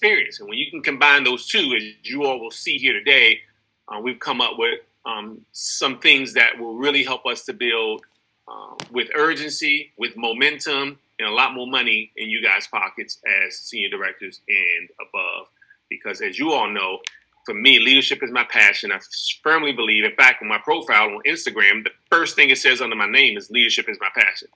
experience. And when you can combine those two, as you all will see here today, we've come up with some things that will really help us to build with urgency, with momentum, and a lot more money in you guys' pockets as senior directors and above. Because as you all know, for me, leadership is my passion. I firmly believe, in fact, on my profile on Instagram, the first thing it says under my name is leadership is my passion.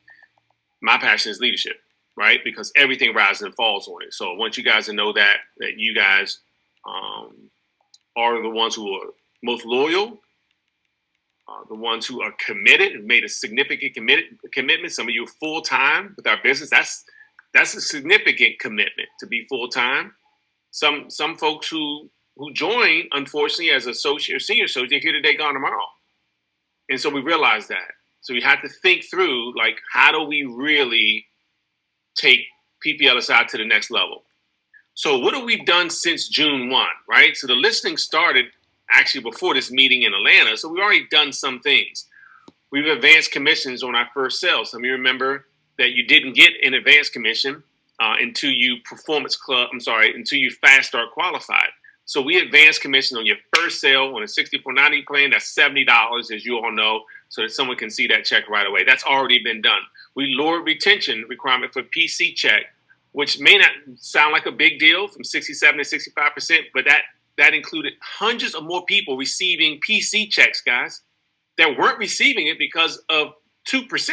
My passion is leadership, right? Because everything rises and falls on it. So I want you guys to know that you guys are the ones who are most loyal, the ones who are committed and made a significant commitment. Some of you are full-time with our business. That's a significant commitment to be full-time. Some folks who join, unfortunately, as associate or senior associate, here today, gone tomorrow. And so we realize that. So we have to think through, like, how do we really take PPLSI to the next level? So what have we done since June 1, right? So the listing started actually before this meeting in Atlanta. So we've already done some things. We've advanced commissions on our first sale. Some of you remember that you didn't get an advanced commission until you fast start qualified. So we advanced commission on your first sale on a 6490 plan. That's $70, as you all know, so that someone can see that check right away. That's already been done. We lowered retention requirement for PC check, which may not sound like a big deal, from 67 to 65%, but that included hundreds of more people receiving PC checks, guys, that weren't receiving it because of 2%.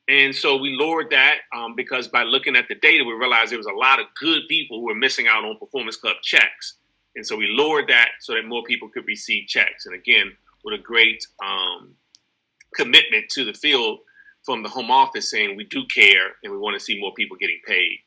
And so we lowered that because by looking at the data, we realized there was a lot of good people who were missing out on Performance Club checks. And so we lowered that so that more people could receive checks. And again, with a great commitment to the field from the home office saying we do care and we want to see more people getting paid.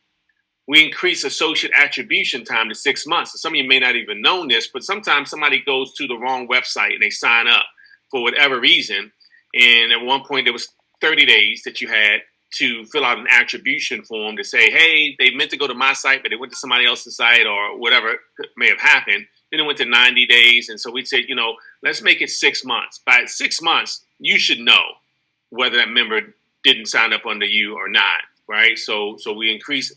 We increase associate attribution time to 6 months. So some of you may not even know this, but sometimes somebody goes to the wrong website and they sign up for whatever reason. And at one point there was 30 days that you had to fill out an attribution form to say, hey, they meant to go to my site, but they went to somebody else's site or whatever may have happened. Then it went to 90 days. And so we said, let's make it 6 months. By 6 months, you should know whether that member didn't sign up under you or not, right? So we increased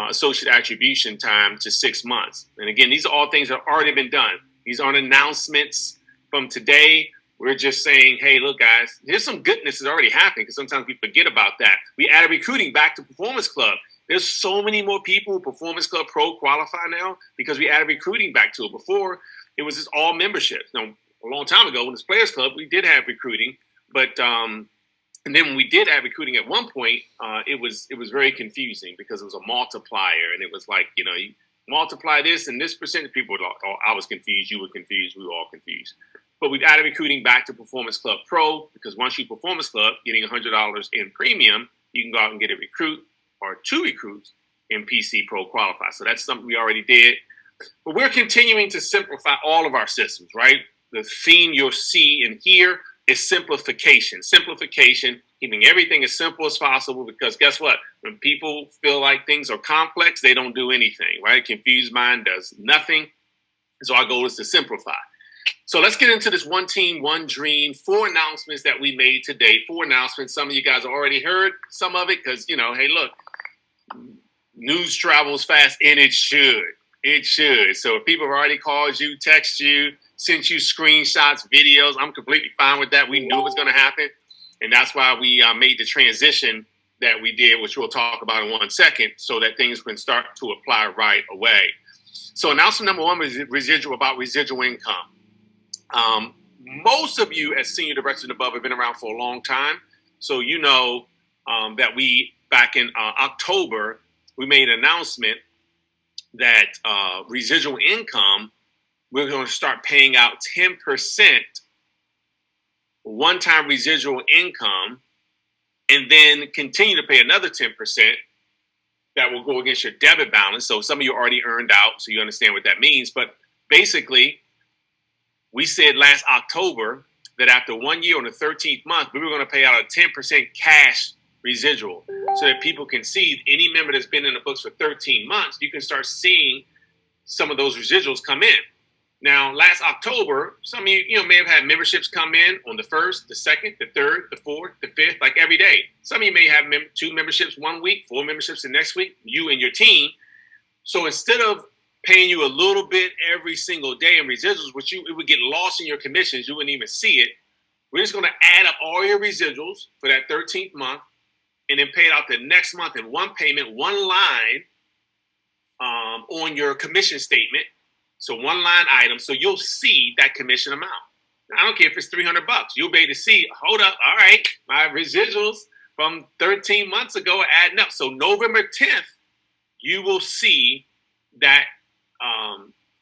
associate attribution time to 6 months. And again, these are all things that have already been done. These aren't announcements from today. We're just saying, hey, look, guys, here's some goodness that's already happening, because sometimes we forget about that. We added recruiting back to Performance Club. There's so many more people who Performance Club Pro qualify now because we added recruiting back to it. Before, it was just all memberships. Now, a long time ago, when it's Players Club, we did have recruiting, but and then when we did add recruiting at one point, it was very confusing because it was a multiplier, and it was like, you multiply this and this percentage. People were like, oh, I was confused, you were confused, we were all confused. But we've added recruiting back to Performance Club Pro because once you Performance Club, getting $100 in premium, you can go out and get a recruit or 2 recruits in PC Pro qualify. So that's something we already did. But we're continuing to simplify all of our systems, right? The theme you'll see and hear is simplification. Simplification, keeping everything as simple as possible, because guess what? When people feel like things are complex, they don't do anything, right? A confused mind does nothing. So our goal is to simplify. So let's get into this one team, one dream, 4 announcements that we made today. 4 announcements. Some of you guys already heard some of it because, hey, look, news travels fast, and it should. It should. So if people have already called you, text you, sent you screenshots, videos, I'm completely fine with that. We knew it was going to happen. And that's why we made the transition that we did, which we'll talk about in 1 second, so that things can start to apply right away. So announcement number 1 was residual income. Most of you as senior directors and above have been around for a long time. So that we, back in October, we made an announcement that residual income, we're going to start paying out 10% one-time residual income, and then continue to pay another 10% that will go against your debit balance. So some of you already earned out, so you understand what that means. But basically, we said last October that after 1 year on the 13th month, we were going to pay out a 10% cash residual so that people can see any member that's been in the books for 13 months, you can start seeing some of those residuals come in. Now, last October, some of you, may have had memberships come in on the 1st, the 2nd, the 3rd, the 4th, the 5th, like every day. Some of you may have 2 memberships one week, 4 memberships the next week, you and your team. So instead of paying you a little bit every single day in residuals, which it would get lost in your commissions. You wouldn't even see it. We're just going to add up all your residuals for that 13th month and then pay it out the next month in one payment, one line on your commission statement. So one line item. So you'll see that commission amount. Now, I don't care if it's $300. You'll be able to see, hold up, all right, my residuals from 13 months ago are adding up. So November 10th, you will see that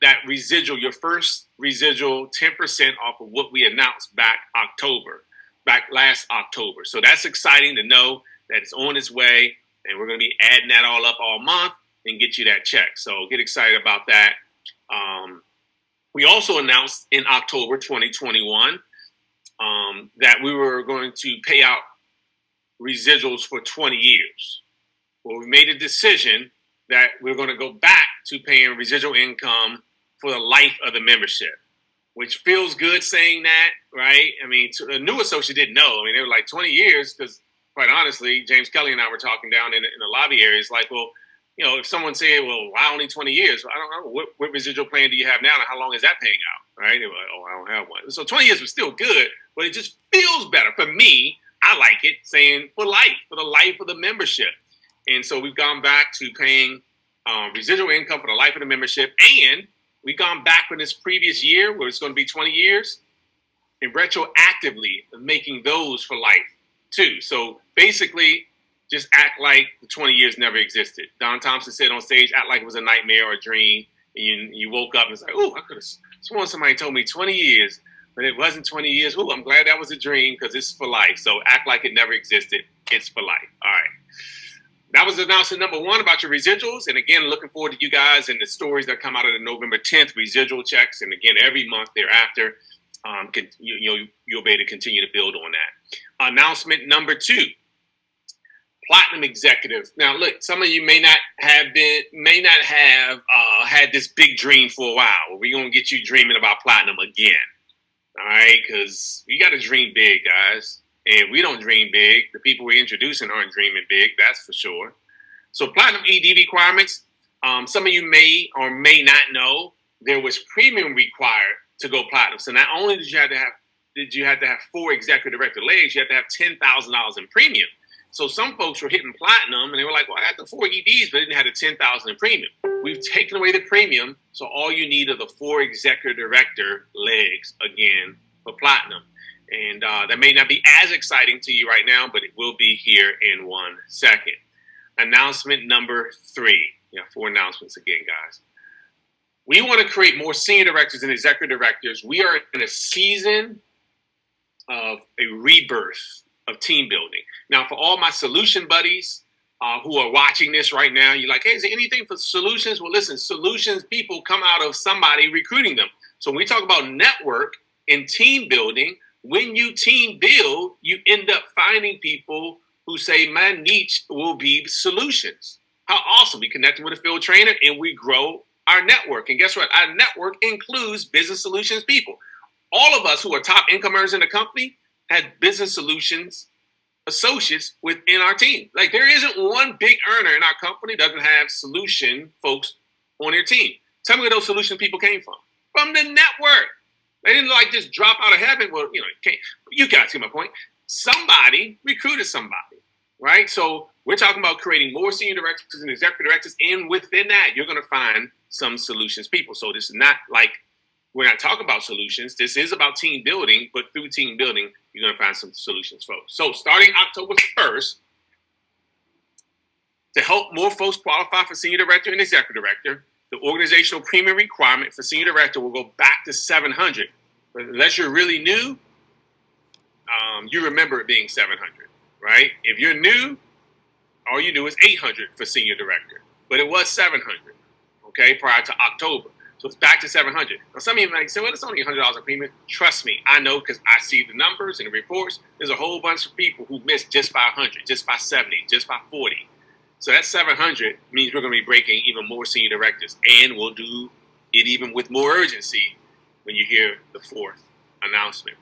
that residual, your first residual, 10% off of what we announced back last October. So that's exciting to know that it's on its way, and we're going to be adding that all up all month and get you that check. So get excited about that. We also announced in October 2021 that we were going to pay out residuals for 20 years. Well, we made a decision that we're going to go back to paying residual income for the life of the membership, which feels good saying that, right? I mean, a new associate didn't know. I mean, they were like 20 years because, quite honestly, James Kelly and I were talking down in the lobby area. It's like, well, you know, if someone said, well, why only 20 years? Well, I don't know. What residual plan do you have now, and how long is that paying out, right? They were like, oh, I don't have one. So 20 years was still good, but it just feels better. For me, I like it saying for life, for the life of the membership. And so we've gone back to paying residual income for the life of the membership, and we've gone back for this previous year where it's going to be 20 years and retroactively making those for life too. So basically just act like the 20 years never existed. Don Thompson said on stage, act like it was a nightmare or a dream. And you woke up and it's like, oh, I could have sworn somebody told me 20 years, but it wasn't 20 years. Oh, I'm glad that was a dream because it's for life. So act like it never existed. It's for life. All right. That was announcement number one about your residuals. And again, looking forward to you guys and the stories that come out of the November 10th residual checks. And again, every month thereafter, you'll be able to continue to build on that. Announcement number two, Platinum Executive. Now, look, some of you may not have had this big dream for a while. We're going to get you dreaming about Platinum again. All right, because you got to dream big, guys. And we don't dream big. The people we're introducing aren't dreaming big, that's for sure. So Platinum ED requirements, some of you may or may not know, there was premium required to go Platinum. So not only did you have to have 4 executive director legs, you had to have $10,000 in premium. So some folks were hitting Platinum and they were like, well, I got the 4 EDs, but I didn't have the $10,000 in premium. We've taken away the premium, so all you need are the 4 executive director legs again for Platinum. And that may not be as exciting to you right now, but it will be here in 1 second. Announcement number 3. Yeah, 4 announcements again, guys. We want to create more senior directors and executive directors. We are in a season of a rebirth of team building. Now, for all my solution buddies who are watching this right now, you're like, hey, is there anything for solutions? Well, listen, solutions people come out of somebody recruiting them. So when we talk about network and team building, when you team build, you end up finding people who say, my niche will be solutions. How awesome. We connected with a field trainer and we grow our network. And guess what? Our network includes business solutions people. All of us who are top income earners in the company had business solutions associates within our team. Like there isn't one big earner in our company that doesn't have solution folks on their team. Tell me where those solution people came from. From the network. They didn't like just drop out of heaven. Well, you guys get my point. Somebody recruited somebody, right? So we're talking about creating more senior directors and executive directors. And within that, you're going to find some solutions people. So this is not like we're not talking about solutions. This is about team building, but through team building, you're going to find some solutions folks. So starting October 1st, to help more folks qualify for senior director and executive director, the organizational premium requirement for senior director will go back to $700. But unless you're really new, you remember it being $700, right? If you're new, all you do is $800 for senior director. But it was $700, okay, prior to October. So it's back to $700. Now, some of you might say, well, it's only $100 a premium. Trust me, I know because I see the numbers and the reports. There's a whole bunch of people who missed just by 100, just by 70, just by 40. So that 700 means we're going to be breaking even more senior directors, and we'll do it even with more urgency when you hear the 4th announcement.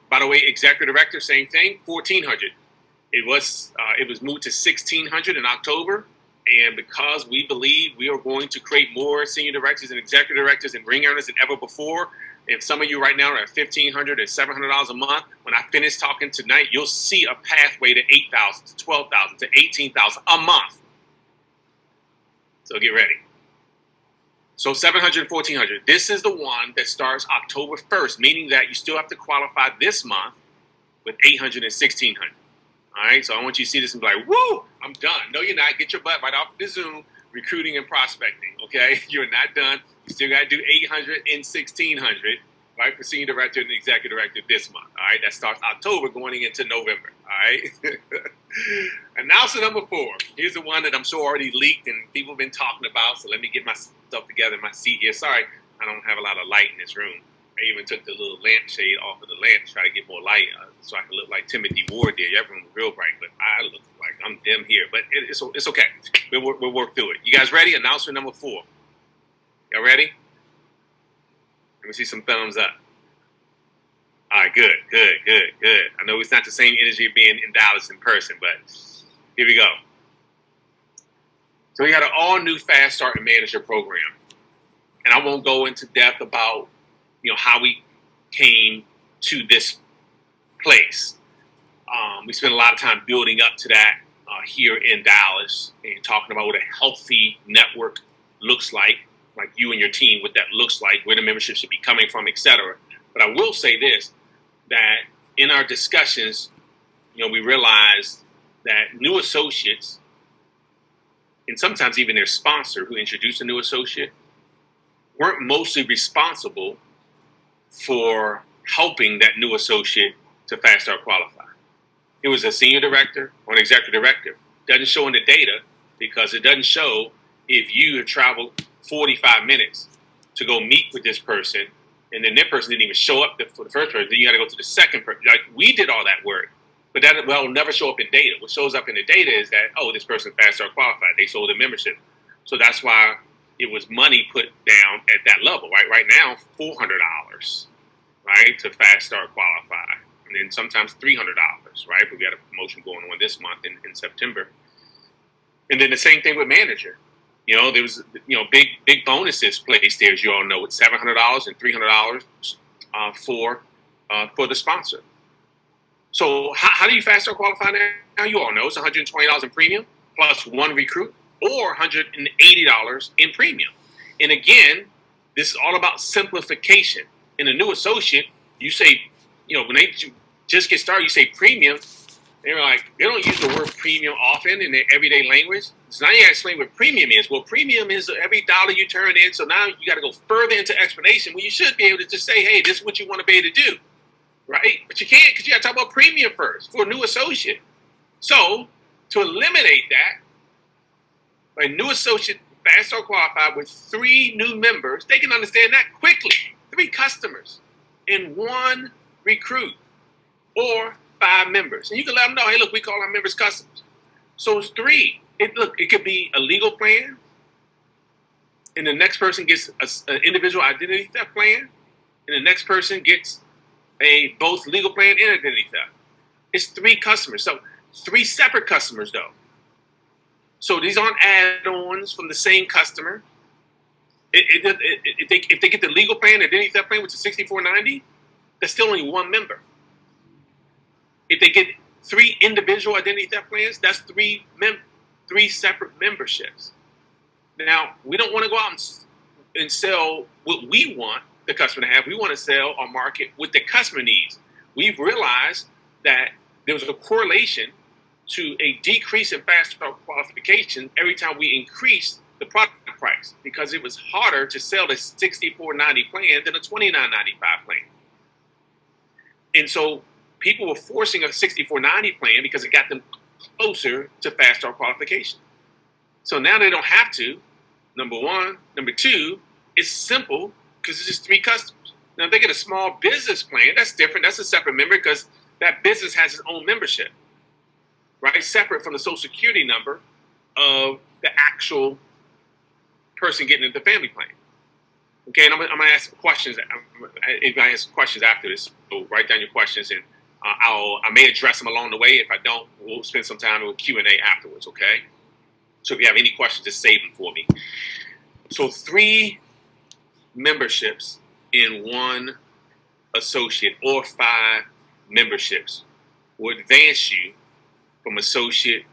By the way, executive director, same thing, 1,400. It was moved to 1,600 in October. And because we believe we are going to create more senior directors and executive directors and ring earners than ever before, and some of you right now are at $1,500 or $700 a month, when I finish talking tonight, you'll see a pathway to $8,000, to $12,000, to $18,000 a month. So get ready. So $700 and $1,400. This is the one that starts October 1st, meaning that you still have to qualify this month with $800 and $1,600. All right, so I want you to see this and be like, woo, I'm done. No, you're not. Get your butt right off the Zoom, recruiting and prospecting, okay? You're not done. You still got to do $800 and $1,600, right, for senior director and executive director this month, all right? That starts October going into November, all right? Announcement number 4. Here's the one that I'm sure already leaked and people have been talking about, so let me get myself together in my seat here. Sorry, I don't have a lot of light in this room. I even took the little lampshade off of the lamp to try to get more light so I can look like Timothy Ward there. Everyone was real bright, but I look like I'm dim here. But it's okay. We'll work through it. You guys ready? Announcement number 4. Y'all ready? Let me see some thumbs up. All right, good. I know it's not the same energy of being in Dallas in person, but here we go. So we got an all-new Fast Start and Manager program. And I won't go into depth about how we came to this place. We spent a lot of time building up to that here in Dallas and talking about what a healthy network looks like you and your team, what that looks like, where the membership should be coming from, etc. But I will say this, that in our discussions, we realized that new associates, and sometimes even their sponsor who introduced a new associate, weren't mostly responsible for helping that new associate to Fast Start qualify. It was a senior director or an executive director. Doesn't show in the data because it doesn't show if you have traveled 45 minutes to go meet with this person and then that person didn't even show up for the first person. Then you got to go to the second person. Like, we did all that work, but that will never show up in data. What shows up in the data is that, this person Fast Start qualified. They sold a membership. So that's why it was money put down at that level, right? Right now, $400, right, to Fast Start qualify. And then sometimes $300, right? But we got a promotion going on this month in September. And then the same thing with manager. There was, big bonuses placed there, as you all know, with $700 and $300 for the sponsor. So how do you Fast Start qualify now? You all know it's $120 in premium plus one recruit, or $180 in premium. And again, this is all about simplification. In a new associate, you say, when they just get started, you say premium. They're like, they don't use the word premium often in their everyday language. So now you got to explain what premium is. Well, premium is every dollar you turn in. So now you got to go further into explanation when you should be able to just say, hey, this is what you want to be able to do, right? But you can't, because you got to talk about premium first for a new associate. So to eliminate that, a new associate Fast Start qualified with 3 new members, they can understand that quickly. 3 customers and 1 recruit, or 5 members. And you can let them know, hey, look, we call our members customers. So it's 3. It could be a legal plan, and the next person gets an individual identity theft plan, and the next person gets a both legal plan and identity theft. It's 3 customers. So 3 separate customers, though. So these aren't add-ons from the same customer. If they get the legal plan and identity theft plan, which is $64.90, that's still only 1 member. If they get 3 individual identity theft plans, that's 3 separate memberships. Now, we don't want to go out and sell what we want the customer to have. We want to sell or market what the customer needs. We've realized that there was a correlation to a decrease in Fast Start qualification every time we increased the product price, because it was harder to sell the $64.90 plan than a $29.95 plan. And so people were forcing a $64.90 plan because it got them closer to Fast Start qualification. So now they don't have to, number one. Number 2, it's simple because it's just 3 customers. Now, if they get a small business plan, that's different. That's a separate member because that business has its own membership, right? Separate from the Social Security number of the actual person getting into the family plan. Okay, and I'm going to ask questions. Anybody has questions after this, so write down your questions, and I may address them along the way. If I don't, we'll spend some time with Q&A afterwards, okay? So if you have any questions, just save them for me. So 3 memberships in 1 associate or 5 memberships will advance you from associate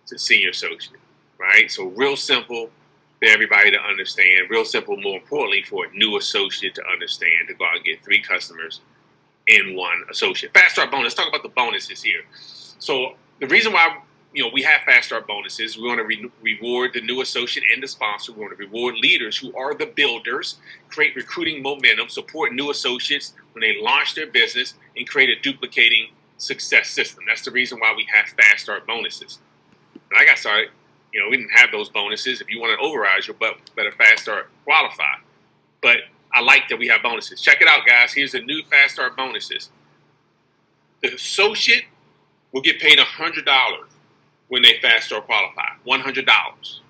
to senior associate, right? So real simple for everybody to understand. Real simple, more importantly, for a new associate to understand, to go out and get 3 customers in 1 associate. Fast start bonus. Let's talk about the bonuses here. So the reason why we have fast start bonuses, we want to reward the new associate and the sponsor. We want to reward leaders who are the builders, create recruiting momentum, support new associates when they launch their business, and create a duplicating success system. That's the reason why we have fast start bonuses. When I got started, we didn't have those bonuses. If you want to override your butt, better fast start qualify. But I like that we have bonuses. Check it out, guys. Here's the new fast start bonuses. The associate will get paid $100 when they fast start qualify. $100.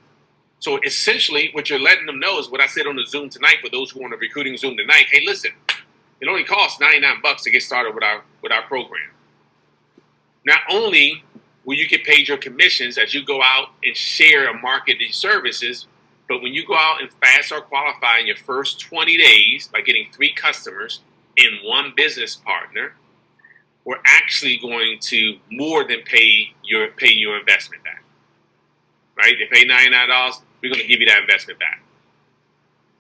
So essentially, what you're letting them know is what I said on the Zoom tonight. For those who are on the recruiting Zoom tonight, hey, listen, it only costs $99 to get started with our program. Not only will you get paid your commissions as you go out and share and market these services, but when you go out and fast start qualify in your first 20 days by getting 3 customers in 1 business partner, we're actually going to more than pay your investment back. Right? They pay $99, we're going to give you that investment back.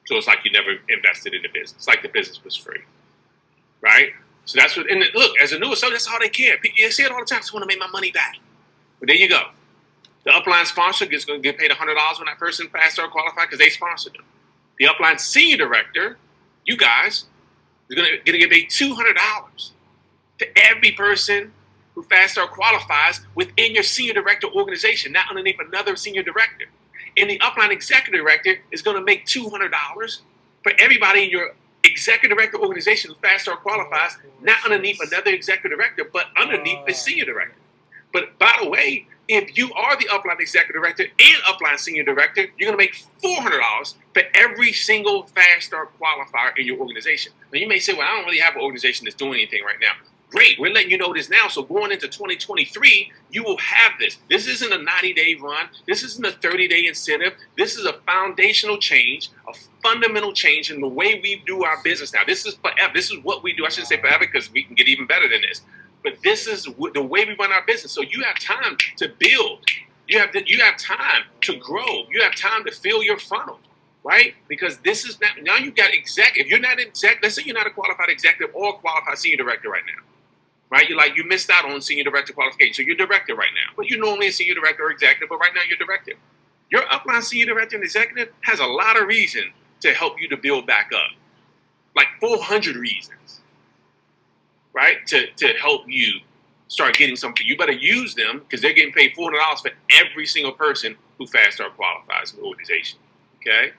So it's like you never invested in the business. It's like the business was free. Right? So that's what, and look, as a new associate, that's all they care. You see it all the time. I just want to make my money back. But there you go. The upline sponsor is going to get paid $100 when that person fast start qualified because they sponsored them. The upline senior director, you guys, is going to get paid $200 to every person who fast start qualifies within your senior director organization, not underneath another senior director. And the upline executive director is going to make $200 for everybody in your executive director organization who fast start qualifies, not underneath another executive director, but underneath the senior director. But by the way, if you are the upline executive director and upline senior director, you're going to make $400 for every single fast start qualifier in your organization. Now you may say, well, I don't really have an organization that's doing anything right now. Great, we're letting you know this now. So going into 2023, you will have this. This isn't a 90-day run. This isn't a 30-day incentive. This is a foundational change, a fundamental change in the way we do our business now. This is forever. This is what we do. I shouldn't say forever because we can get even better than this. But this is the way we run our business. So you have time to build. You have time to grow. You have time to fill your funnel, right? Because this is now you've got executive. If you're not let's say you're not a qualified executive or a qualified senior director right now. Right? You missed out on senior director qualification. So you're director right now. But you're normally a senior director or executive, but right now you're director. Your upline senior director and executive has a lot of reason to help you to build back up. Like 400 reasons, right? To help you start getting something. You better use them because they're getting paid $400 for every single person who fast start qualifies in the organization. Okay?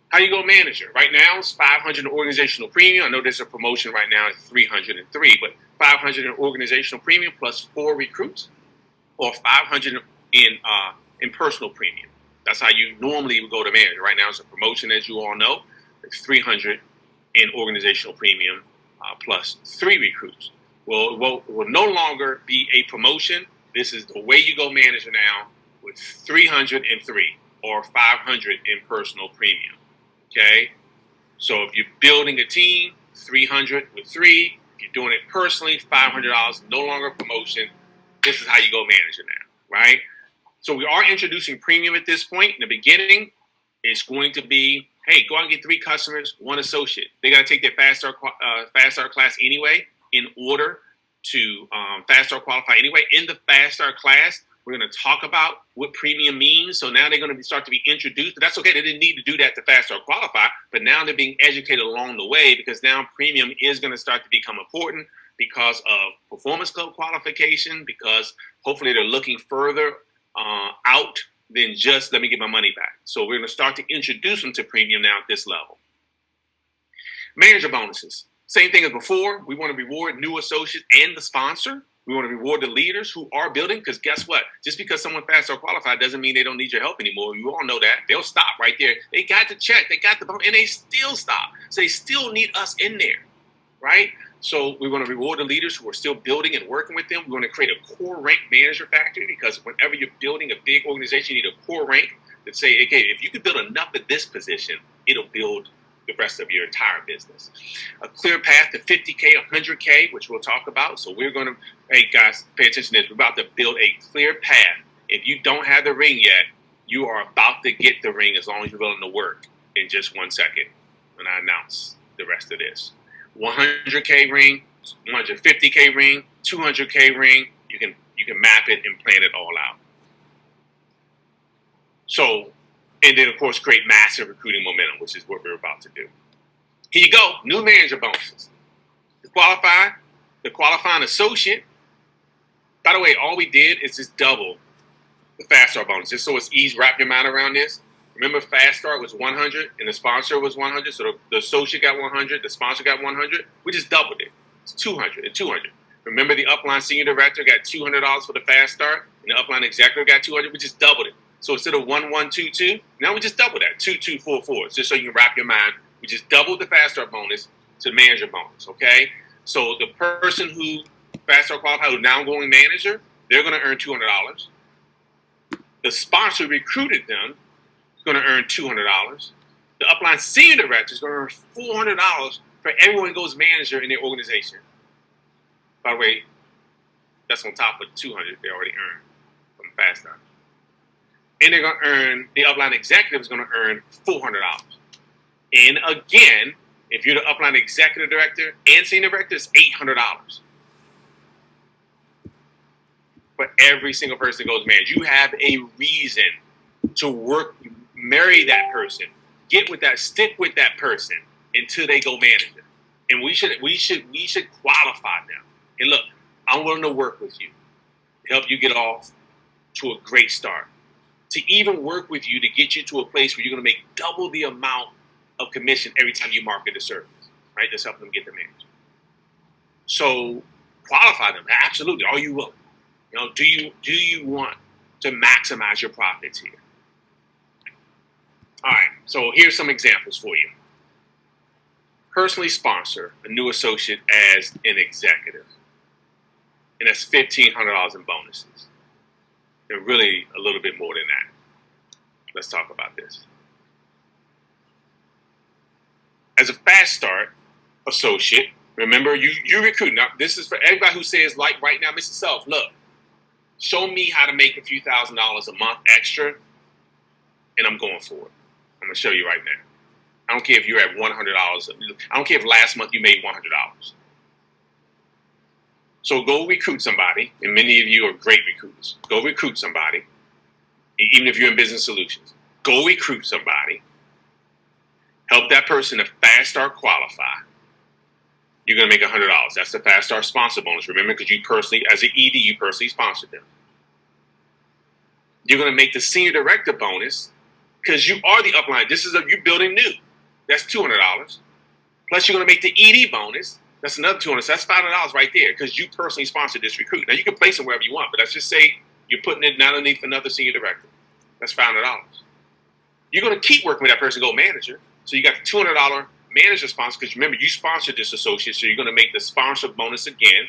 How you go manager? Right now it's $500 in organizational premium. I know there's a promotion right now at $303, but $500 in organizational premium plus 4 recruits, or $500 in personal premium. That's how you normally would go to manager. Right now it's a promotion, as you all know. It's $300 in organizational premium plus 3 recruits. Well, it will no longer be a promotion. This is the way you go manager now with 303 or 500 in personal premium. Okay, so if you're building a team, 300 with 3. If you're doing it personally, $500, no longer promotion. This is how you go manager now, right? So we are introducing premium at this point. In the beginning, it's going to be, hey, go out and get 3 customers, 1 associate. They got to take their fast start class anyway in order to fast start qualify anyway. In the fast start class, we're going to talk about what premium means. So now they're going to start to be introduced. But that's okay. They didn't need to do that to fast start qualify. But now they're being educated along the way because now premium is going to start to become important because of performance club qualification, because hopefully they're looking further out than just let me get my money back. So we're going to start to introduce them to premium now at this level. Manager bonuses. Same thing as before. We want to reward new associates and the sponsor. We want to reward the leaders who are building, because guess what? Just because someone fast or qualified doesn't mean they don't need your help anymore. You all know that. They'll stop right there. They got the check. They got the bump, and they still stop. So they still need us in there, right? So we want to reward the leaders who are still building and working with them. We want to create a core rank manager factory, because whenever you're building a big organization, you need a core rank that say, okay, if you can build enough at this position, it'll build the rest of your entire business. A clear path to 50K, 100K, which we'll talk about. So we're going to, hey guys, pay attention to this. We're about to build a clear path. If you don't have the ring yet, you are about to get the ring as long as you're willing to work in just 1 second when I announce the rest of this. 100K ring, 150K ring, 200K ring. You can map it and plan it all out. So, and then of course create massive recruiting momentum, which is what we're about to do. Here you go, new manager bonuses. The qualifying associate. By the way, all we did is just double the fast start bonus, just so it's easy. Wrap your mind around this. Remember, fast start was 100 and the sponsor was 100. So the associate got 100, the sponsor got 100. We just doubled it. It's 200 and 200. Remember, the upline senior director got $200 for the fast start, and the upline executive got 200. We just doubled it. So instead of 1122, now we just doubled that 2244. Just so you can wrap your mind, we just doubled the fast start bonus to manager bonus. Okay, so the person who fast start qualified, who's now going manager, they're going to earn $200. The sponsor recruited them is going to earn $200. The upline senior director is going to earn $400 for everyone who goes manager in their organization. By the way, that's on top of $200 they already earned from fast start. And they're going to earn, the upline executive is going to earn $400. And again, if you're the upline executive director and senior director, it's $800. For every single person that goes manager, you have a reason to work, marry that person, get with that, stick with that person until they go manager. And we should qualify them. And look, I'm willing to work with you, help you get off to a great start, to even work with you to get you to a place where you're going to make double the amount of commission every time you market a service, right? Just help them get the manager. So qualify them, absolutely. Are you willing? You know, do you want to maximize your profits here? All right, so here's some examples for you. Personally sponsor a new associate as an executive, and that's $1,500 in bonuses. And really a little bit more than that. Let's talk about this. As a fast start associate, remember you recruit. Now, this is for everybody who says, like right now, Mr. Self, look, show me how to make a few $1,000s a month extra, and I'm going for it. I'm going to show you right now. I don't care if you're at $100. I don't care if last month you made $100. So go recruit somebody, and many of you are great recruiters. Go recruit somebody, even if you're in business solutions. Go recruit somebody. Help that person to fast start qualify. You're going to make $100. That's the fast start sponsor bonus. Remember, because you personally, as an ED, you personally sponsored them. You're going to make the senior director bonus because you are the upline. You're building new. That's $200. Plus, you're going to make the ED bonus. That's another $200. So that's $500 right there because you personally sponsored this recruit. Now, you can place it wherever you want, but let's just say you're putting it not underneath another senior director. That's $500. You're going to keep working with that person, go manager. So you got the $200 manager sponsor because remember, you sponsored this associate, so you're going to make the sponsor bonus again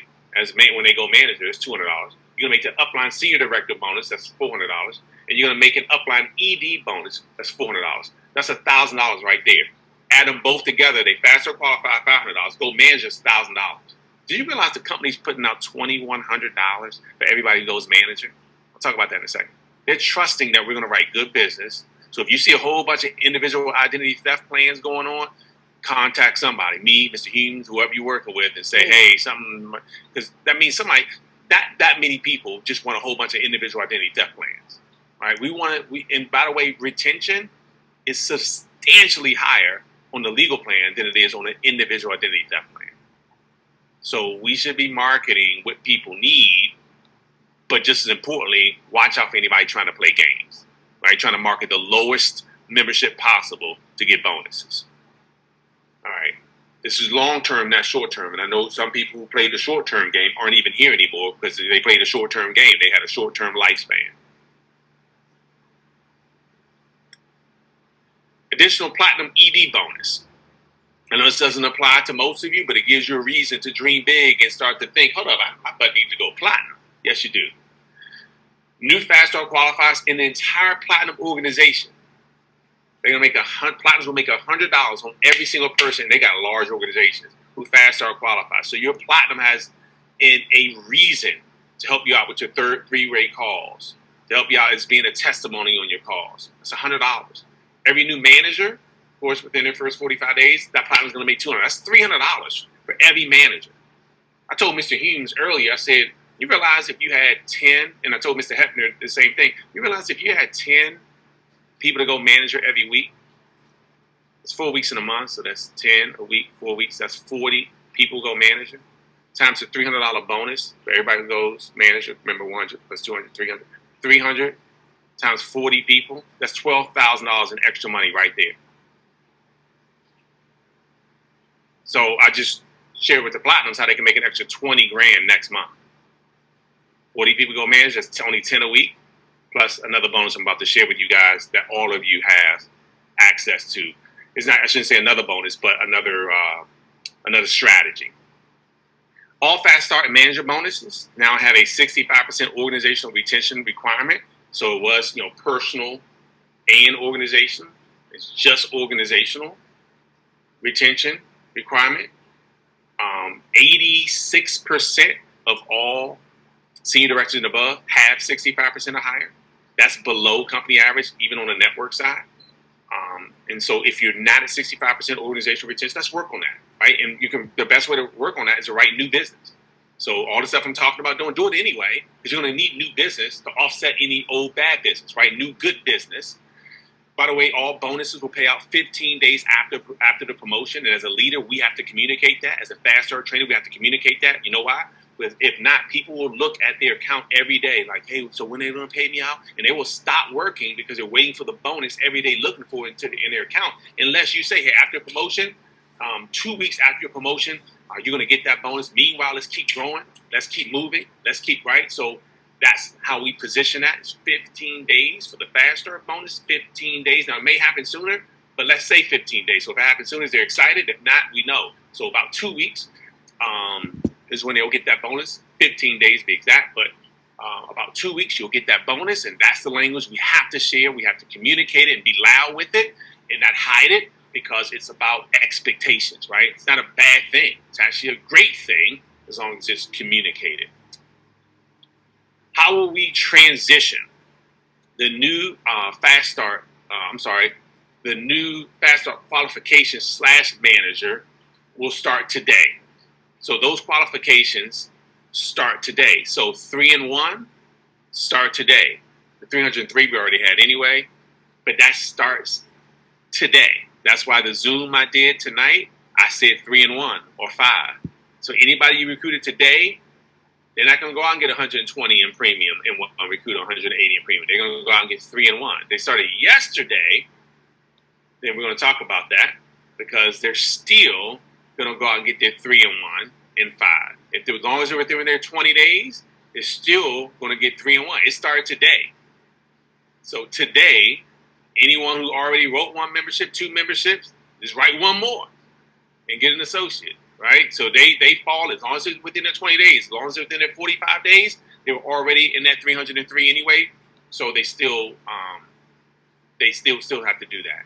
when they go manager. It's $200. You're going to make the upline senior director bonus. That's $400. And you're going to make an upline ED bonus. That's $400. That's $1,000 right there. Add them both together. They faster qualify $500. Go manager $1,000. Do you realize the company's putting out $2,100 for everybody who goes manager? I'll talk about that in a second. They're trusting that we're going to write good business. So if you see a whole bunch of individual identity theft plans going on, contact somebody, me, Mr. Humes, whoever you're working with, and say, hey, something, because that means somebody, that many people just want a whole bunch of individual identity theft plans, right? And by the way, retention is substantially higher on the legal plan than it is on an individual identity theft plan. So we should be marketing what people need, but just as importantly, watch out for anybody trying to play games, right? Trying to market the lowest membership possible to get bonuses. All right. This is long-term, not short-term. And I know some people who play the short-term game aren't even here anymore because they played a short-term game. They had a short-term lifespan. Additional platinum ED bonus. I know this doesn't apply to most of you, but it gives you a reason to dream big and start to think, hold up, I need to go platinum. Yes, you do. New Fast Start qualifiers in the entire platinum organization. They're gonna make platinums will make $100 on every single person. They got large organizations who Fast Start qualify. So your platinum has a reason to help you out with your three-rate calls, to help you out as being a testimony on your calls. It's $100. Every new manager, of course, within their first 45 days, that platinum is going to make $200. That's $300 for every manager. I told Mr. Humes earlier, I said, you realize if you had 10, and I told Mr. Hefner the same thing, you realize if you had 10 people to go manager every week, it's 4 weeks in a month, so that's 10 a week, 4 weeks, that's 40 people go manager, times a $300 bonus for everybody who goes manager. Remember, 100 plus 200, 300. 300 times 40 people, that's $12,000 in extra money right there. So I just shared with the platinums how they can make an extra 20 grand next month. 40 people go manage, that's only 10 a week, plus another bonus I'm about to share with you guys that all of you have access to. It's not, I shouldn't say another bonus, but another strategy. All Fast Start and Manager bonuses now have a 65% organizational retention requirement. So it was, personal and organizational. It's just organizational retention requirement. 86% of all senior directors and above have 65% or higher. That's below company average, even on the network side. And so if you're not at 65% organizational retention, let's work on that, right? And the best way to work on that is to write new business. So all the stuff I'm talking about doing, do it anyway, because you're going to need new business to offset any old bad business, right? New good business. By the way, all bonuses will pay out 15 days after the promotion. And as a leader, we have to communicate that. As a Fast Start trainer, we have to communicate that. You know why? If not, people will look at their account every day like, hey, so when are they going to pay me out? And they will stop working because they're waiting for the bonus every day, looking for it in their account. Unless you say, hey, after promotion, 2 weeks after your promotion, you're going to get that bonus. Meanwhile, let's keep growing. Let's keep moving. Let's keep right. So that's how we position that. It's 15 days for the Fast Start bonus, 15 days. Now, it may happen sooner, but let's say 15 days. So if it happens sooner, they're excited. If not, we know. So about 2 weeks is when they'll get that bonus. 15 days to be exact, but about 2 weeks, you'll get that bonus. And that's the language we have to share. We have to communicate it and be loud with it and not hide it, because it's about expectations, right? It's not a bad thing. It's actually a great thing as long as it's communicated. How will we transition the new Fast Start, the new Fast Start qualification / manager will start today. So those qualifications start today. So 3 and 1 start today. The 303 we already had anyway, but that starts today. That's why the Zoom I did tonight, I said 3 and 1 or 5. So anybody you recruited today, they're not going to go out and get 120 in premium and recruit 180 in premium. They're going to go out and get 3 and 1. They started yesterday. Then we're going to talk about that, because they're still going to go out and get their 3 and 1 and 5. As long as they're within their 20 days, they're still going to get 3 and 1. It started today. So today, anyone who already wrote 1 membership, 2 memberships, just write 1 more and get an associate, right? So they fall as long as it's within their 20 days, as long as it's within their 45 days, they were already in that 303 anyway. So they still have to do that.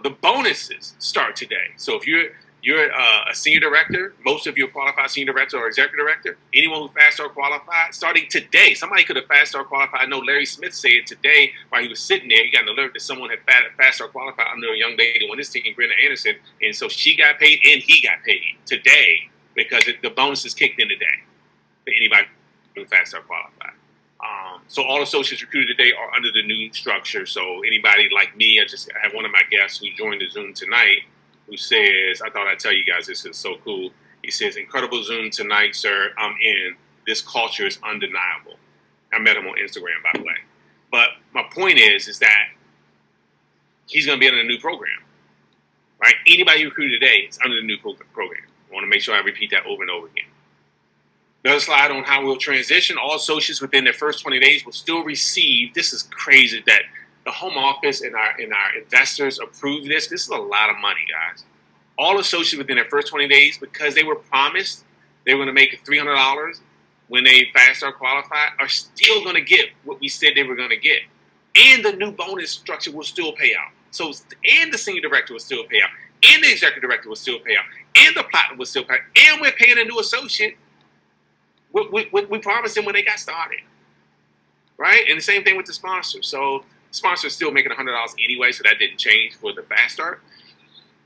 The bonuses start today. So if you're a senior director, most of you qualified senior director or executive director, anyone who Fast Start qualified, starting today. Somebody could have Fast Start qualified. I know Larry Smith said today while he was sitting there, he got an alert that someone had Fast Start qualified under a young lady on his team, Brenda Anderson, and so she got paid and he got paid today because the bonuses kicked in today for anybody who Fast Start qualified. So all associates recruited today are under the new structure. So anybody like me, I have one of my guests who joined the Zoom tonight, who says, I thought I'd tell you guys, this is so cool. He says, incredible Zoom tonight, sir. I'm in. This culture is undeniable. I met him on Instagram, by the way. But my point is that he's going to be under the new program, right? Anybody you recruited today is under the new program. I want to make sure I repeat that over and over again. Another slide on how we'll transition. All associates within their first 20 days will still receive, this is crazy that the home office and our investors approve this. This is a lot of money, guys. All associates within their first 20 days, because they were promised they were going to make $300 when they fast start qualified, are still going to get what we said they were going to get. And the new bonus structure will still pay out. So, and the senior director will still pay out. And the executive director will still pay out. And the platinum will still pay out. And we're paying a new associate we promised them when they got started. Right? And the same thing with the sponsor. So the sponsor is still making $100 anyway, so that didn't change for the fast start.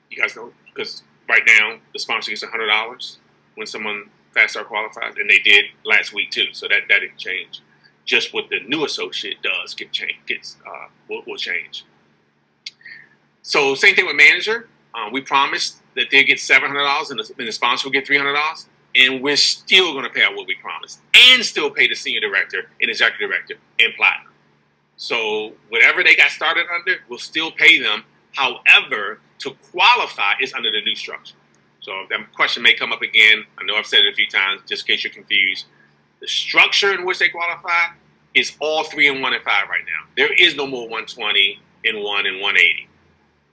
You guys know, because right now the sponsor gets $100 when someone fast start qualifies, and they did last week too. So that didn't change. Just what the new associate does will change. So same thing with manager. We promised that they'll get $700 and the sponsor will get $300, and we're still going to pay out what we promised, and still pay the senior director and executive director and platinum. So whatever they got started under, we'll still pay them. However, to qualify is under the new structure. So that question may come up again. I know I've said it a few times, just in case you're confused. The structure in which they qualify is all 3 and 1 and 5 right now. There is no more 120 and 1 and 180.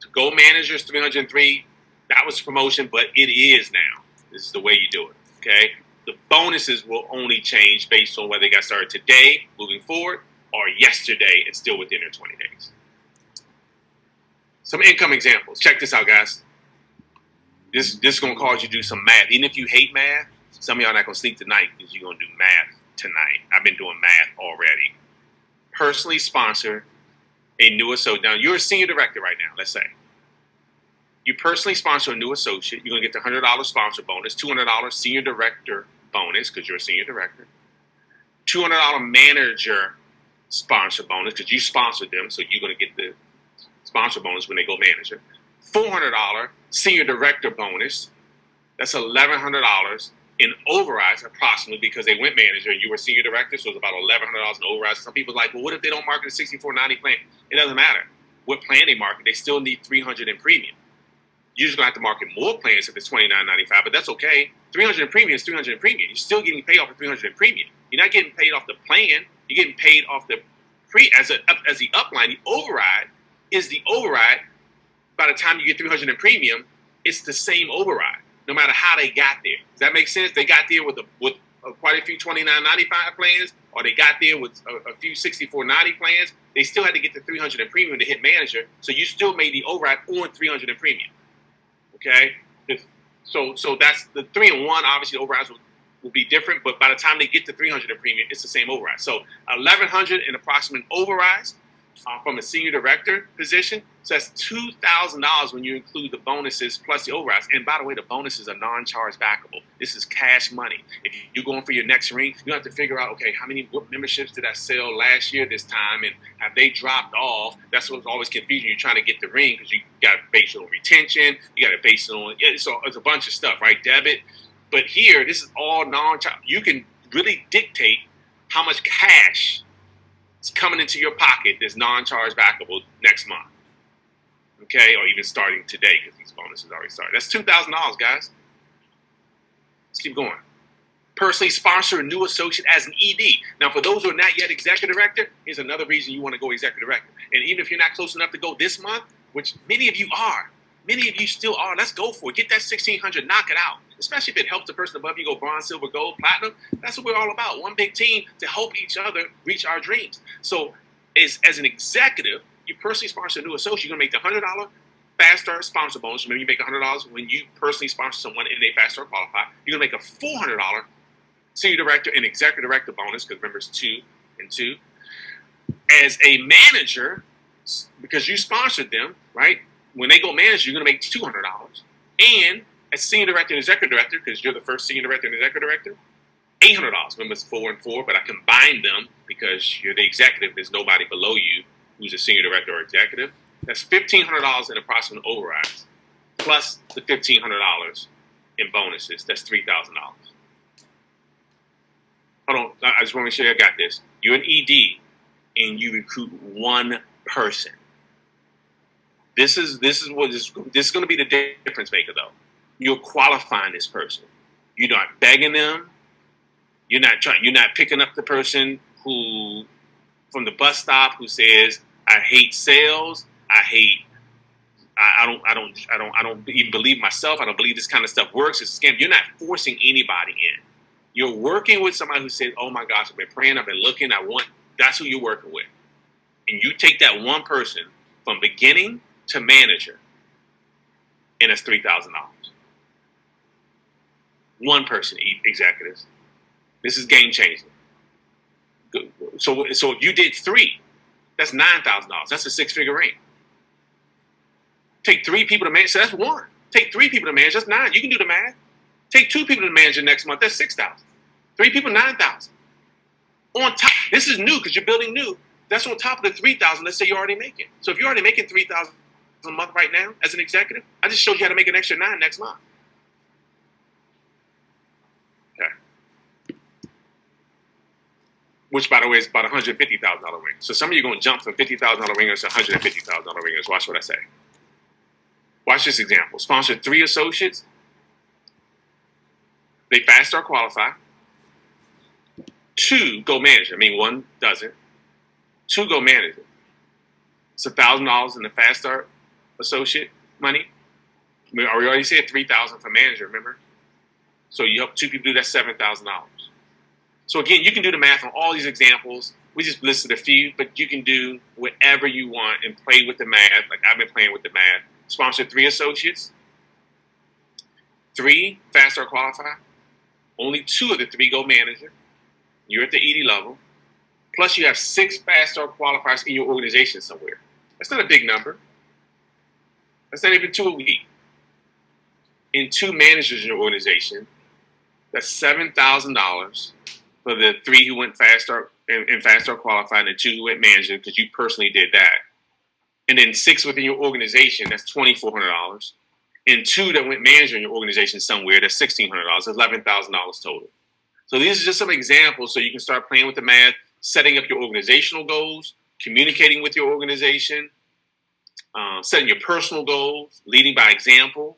To go managers 303, that was a promotion, but it is now. This is the way you do it. Okay? The bonuses will only change based on whether they got started today, moving forward, or yesterday and still within their 20 days. Some income examples. Check this out, guys. This is going to cause you to do some math. Even if you hate math, some of y'all not going to sleep tonight because you're going to do math tonight. I've been doing math already. Personally sponsor a new associate. Now, you're a senior director right now, let's say. You personally sponsor a new associate. You're going to get the $100 sponsor bonus, $200 senior director bonus because you're a senior director, $200 manager sponsor bonus because you sponsored them, so you're going to get the sponsor bonus when they go manager, $400 senior director bonus. That's $1,100 in overrides approximately because they went manager and you were senior director, so it's about $1,100 in overrides. Some people are like, well, what if they don't market a 6490 plan? It doesn't matter what plan they market. They still need $300 in premium. You're just going to have to market more plans if it's $29.95, but that's okay. $300 in premium is $300 in premium. You're still getting paid off of $300 in premium. You're not getting paid off the plan. You're getting paid off the as the upline. The override is the override. By the time you get $300 in premium, it's the same override, no matter how they got there. Does that make sense? They got there with quite a few $29.95 plans, or they got there with a few $64.90 plans. They still had to get the $300 in premium to hit manager, so you still made the override on $300 in premium. Okay, so that's the 3 and 1. Obviously, the overrides will be different, but by the time they get to $300 in premium, it's the same override. So $1,100 in approximate overrides from a senior director position. So that's $2,000 when you include the bonuses plus the overrides. And by the way, the bonuses are non-charge backable. This is cash money. If you're going for your next ring, you have to figure out, okay, what memberships did I sell last year this time, and have they dropped off? That's what's always confusing. You're trying to get the ring because you got to base it on retention. You got to base it on, so it's a bunch of stuff, right? Debit. But here, this is all non-charge. You can really dictate how much cash is coming into your pocket that's non-charge backable next month. Okay, or even starting today because these bonuses already started. That's $2,000, guys. Let's keep going. Personally sponsor a new associate as an ED. Now, for those who are not yet executive director, here's another reason you want to go executive director. And even if you're not close enough to go this month, which many of you are, many of you still are, let's go for it. Get that $1,600, knock it out. Especially if it helps the person above you go bronze, silver, gold, platinum. That's what we're all about. One big team to help each other reach our dreams. So as an executive, you personally sponsor a new associate, you're going to make the $100 fast start sponsor bonus. Remember, you make $100 when you personally sponsor someone and they fast start qualify. You're going to make a $400 senior director and executive director bonus, because remember, it's 2 and 2. As a manager, because you sponsored them, right? When they go manager, you're going to make $200. And as senior director and executive director, because you're the first senior director and executive director, $800. Remember, it's 4 and 4, but I combined them because you're the executive. There's nobody below you who's a senior director or executive. That's $1,500 in approximate overrides, plus the $1,500 in bonuses. That's $3,000. Hold on, I just want to make sure I got this. You're an ED, and you recruit one person. This is going to be the difference maker, though. You're qualifying this person. You're not begging them. You're not picking up the person who from the bus stop who says, I hate sales, I hate I don't even believe myself. I don't believe this kind of stuff works. It's a scam. You're not forcing anybody in. You're working with somebody who says, "Oh my gosh, I've been praying, I've been looking, I want." That's who you're working with, and you take that one person from beginning to manager, and it's $3,000. One person, executives. This is game changing. So if you did 3, that's $9,000. That's a 6-figure ring. Take 3 people to manage, so that's 1. Take 3 people to manage, that's 9. You can do the math. Take 2 people to manage next month, that's 6,000. 3 people, 9,000. On top, this is new because you're building new. That's on top of the 3,000. Let's say you're already making. So if you're already making 3,000 a month right now as an executive, I just showed you how to make an extra 9 next month. Okay. Which, by the way, is about $150,000 ring. So some of you are going to jump from $50,000 ringers to $150,000 ringers. Watch what I say. Watch this example. Sponsored 3 associates. They fast start qualify. 2 go manager. I mean, 1 doesn't. 2 go manager. It's $1,000 in the fast start associate money. I mean, we already said $3,000 for manager, remember? So you help 2 people do that, $7,000. So again, you can do the math on all these examples. We just listed a few, but you can do whatever you want and play with the math. Like I've been playing with the math. Sponsored 3 associates. 3 fast start qualify. Only 2 of the 3 go manager. You're at the ED level. Plus you have 6 fast start qualifiers in your organization somewhere. That's not a big number. That's not even 2 a week. And 2 managers in your organization. That's $7,000 for the 3 who went fast start and fast start qualified, and the 2 who went manager because you personally did that. And then 6 within your organization, that's $2,400. And 2 that went manager in your organization somewhere, that's $1,600. That's $11,000 total. So these are just some examples so you can start playing with the math, setting up your organizational goals, communicating with your organization, setting your personal goals, leading by example,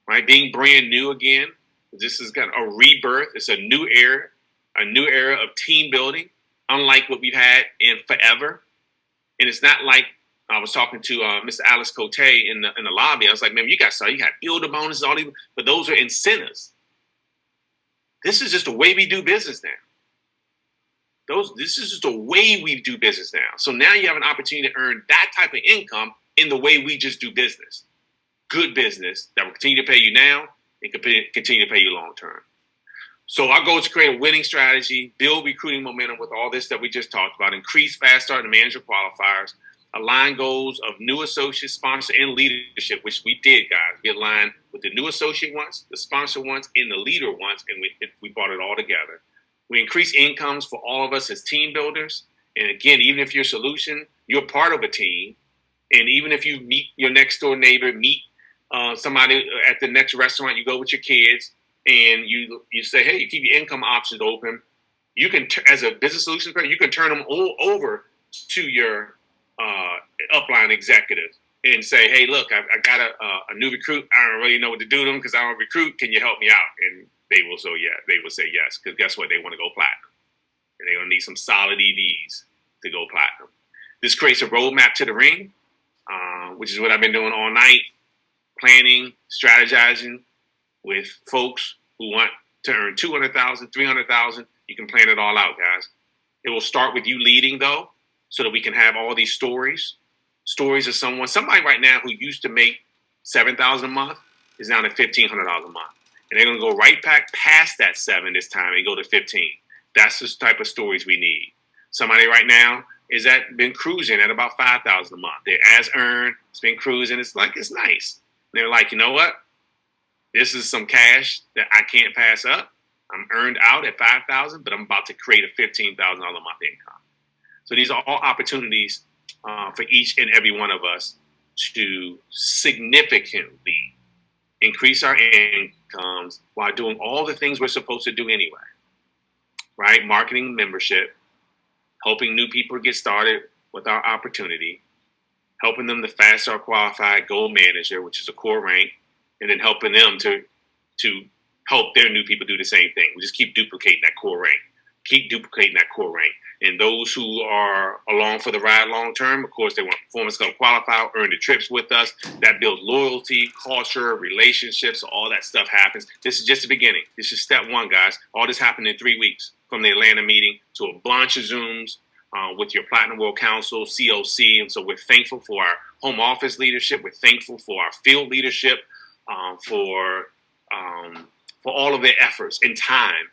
right? Being brand new again. This is kind of a rebirth. It's a new era of team building, unlike what we've had in forever. And it's not like I was talking to Mr. Alex Cote in the lobby. I was like, man, you got builder bonuses, all these, but those are incentives. This is just the way we do business now. This is just the way we do business now. So now you have an opportunity to earn that type of income in the way we just do business. Good business that will continue to pay you now and continue to pay you long term. So our goal is to create a winning strategy, build recruiting momentum with all this that we just talked about, increase fast start and manager qualifiers, align goals of new associates, sponsor, and leadership, which we did, guys. We aligned with the new associate ones, the sponsor ones, and the leader ones, and we brought it all together. We increase incomes for all of us as team builders. And again, even if you're a solution, you're part of a team. And even if you meet your next door neighbor, meet somebody at the next restaurant, you go with your kids, and you say, hey, you keep your income options open. You can, as a business solutions person, you can turn them all over to your upline executive and say, hey, look, I got a new recruit. I don't really know what to do to them because I don't recruit. Can you help me out? And they will say yes, because guess what? They want to go platinum. And they're going to need some solid EVs to go platinum. This creates a roadmap to the ring, which is what I've been doing all night, planning, strategizing with folks who want to earn $200,000, $300,000. You can plan it all out, guys. It will start with you leading, though, so that we can have all these stories of somebody right now who used to make $7,000 a month is now at $1,500 a month. And they're going to go right back past that 7 this time and go to 15. That's the type of stories we need. Somebody right now been cruising at about $5,000 a month. They're as earned. It's been cruising. It's nice. They're like, you know what? This is some cash that I can't pass up. I'm earned out at $5,000, but I'm about to create a $15,000 a month income. So these are all opportunities for each and every one of us to significantly increase our incomes while doing all the things we're supposed to do anyway, right? Marketing, membership, helping new people get started with our opportunity, helping them to fast start qualified gold manager, which is a core rank, and then helping them to help their new people do the same thing. We just keep duplicating that core rank. keep duplicating that core rank. And those who are along for the ride long term, of course, they want performance going to qualify, earn the trips with us. That builds loyalty, culture, relationships, all that stuff happens. This is just the beginning. This is step one, guys. All this happened in 3 weeks, from the Atlanta meeting to a bunch of Zooms with your Platinum World Council, COC. And so we're thankful for our home office leadership. We're thankful for our field leadership, for all of their efforts and time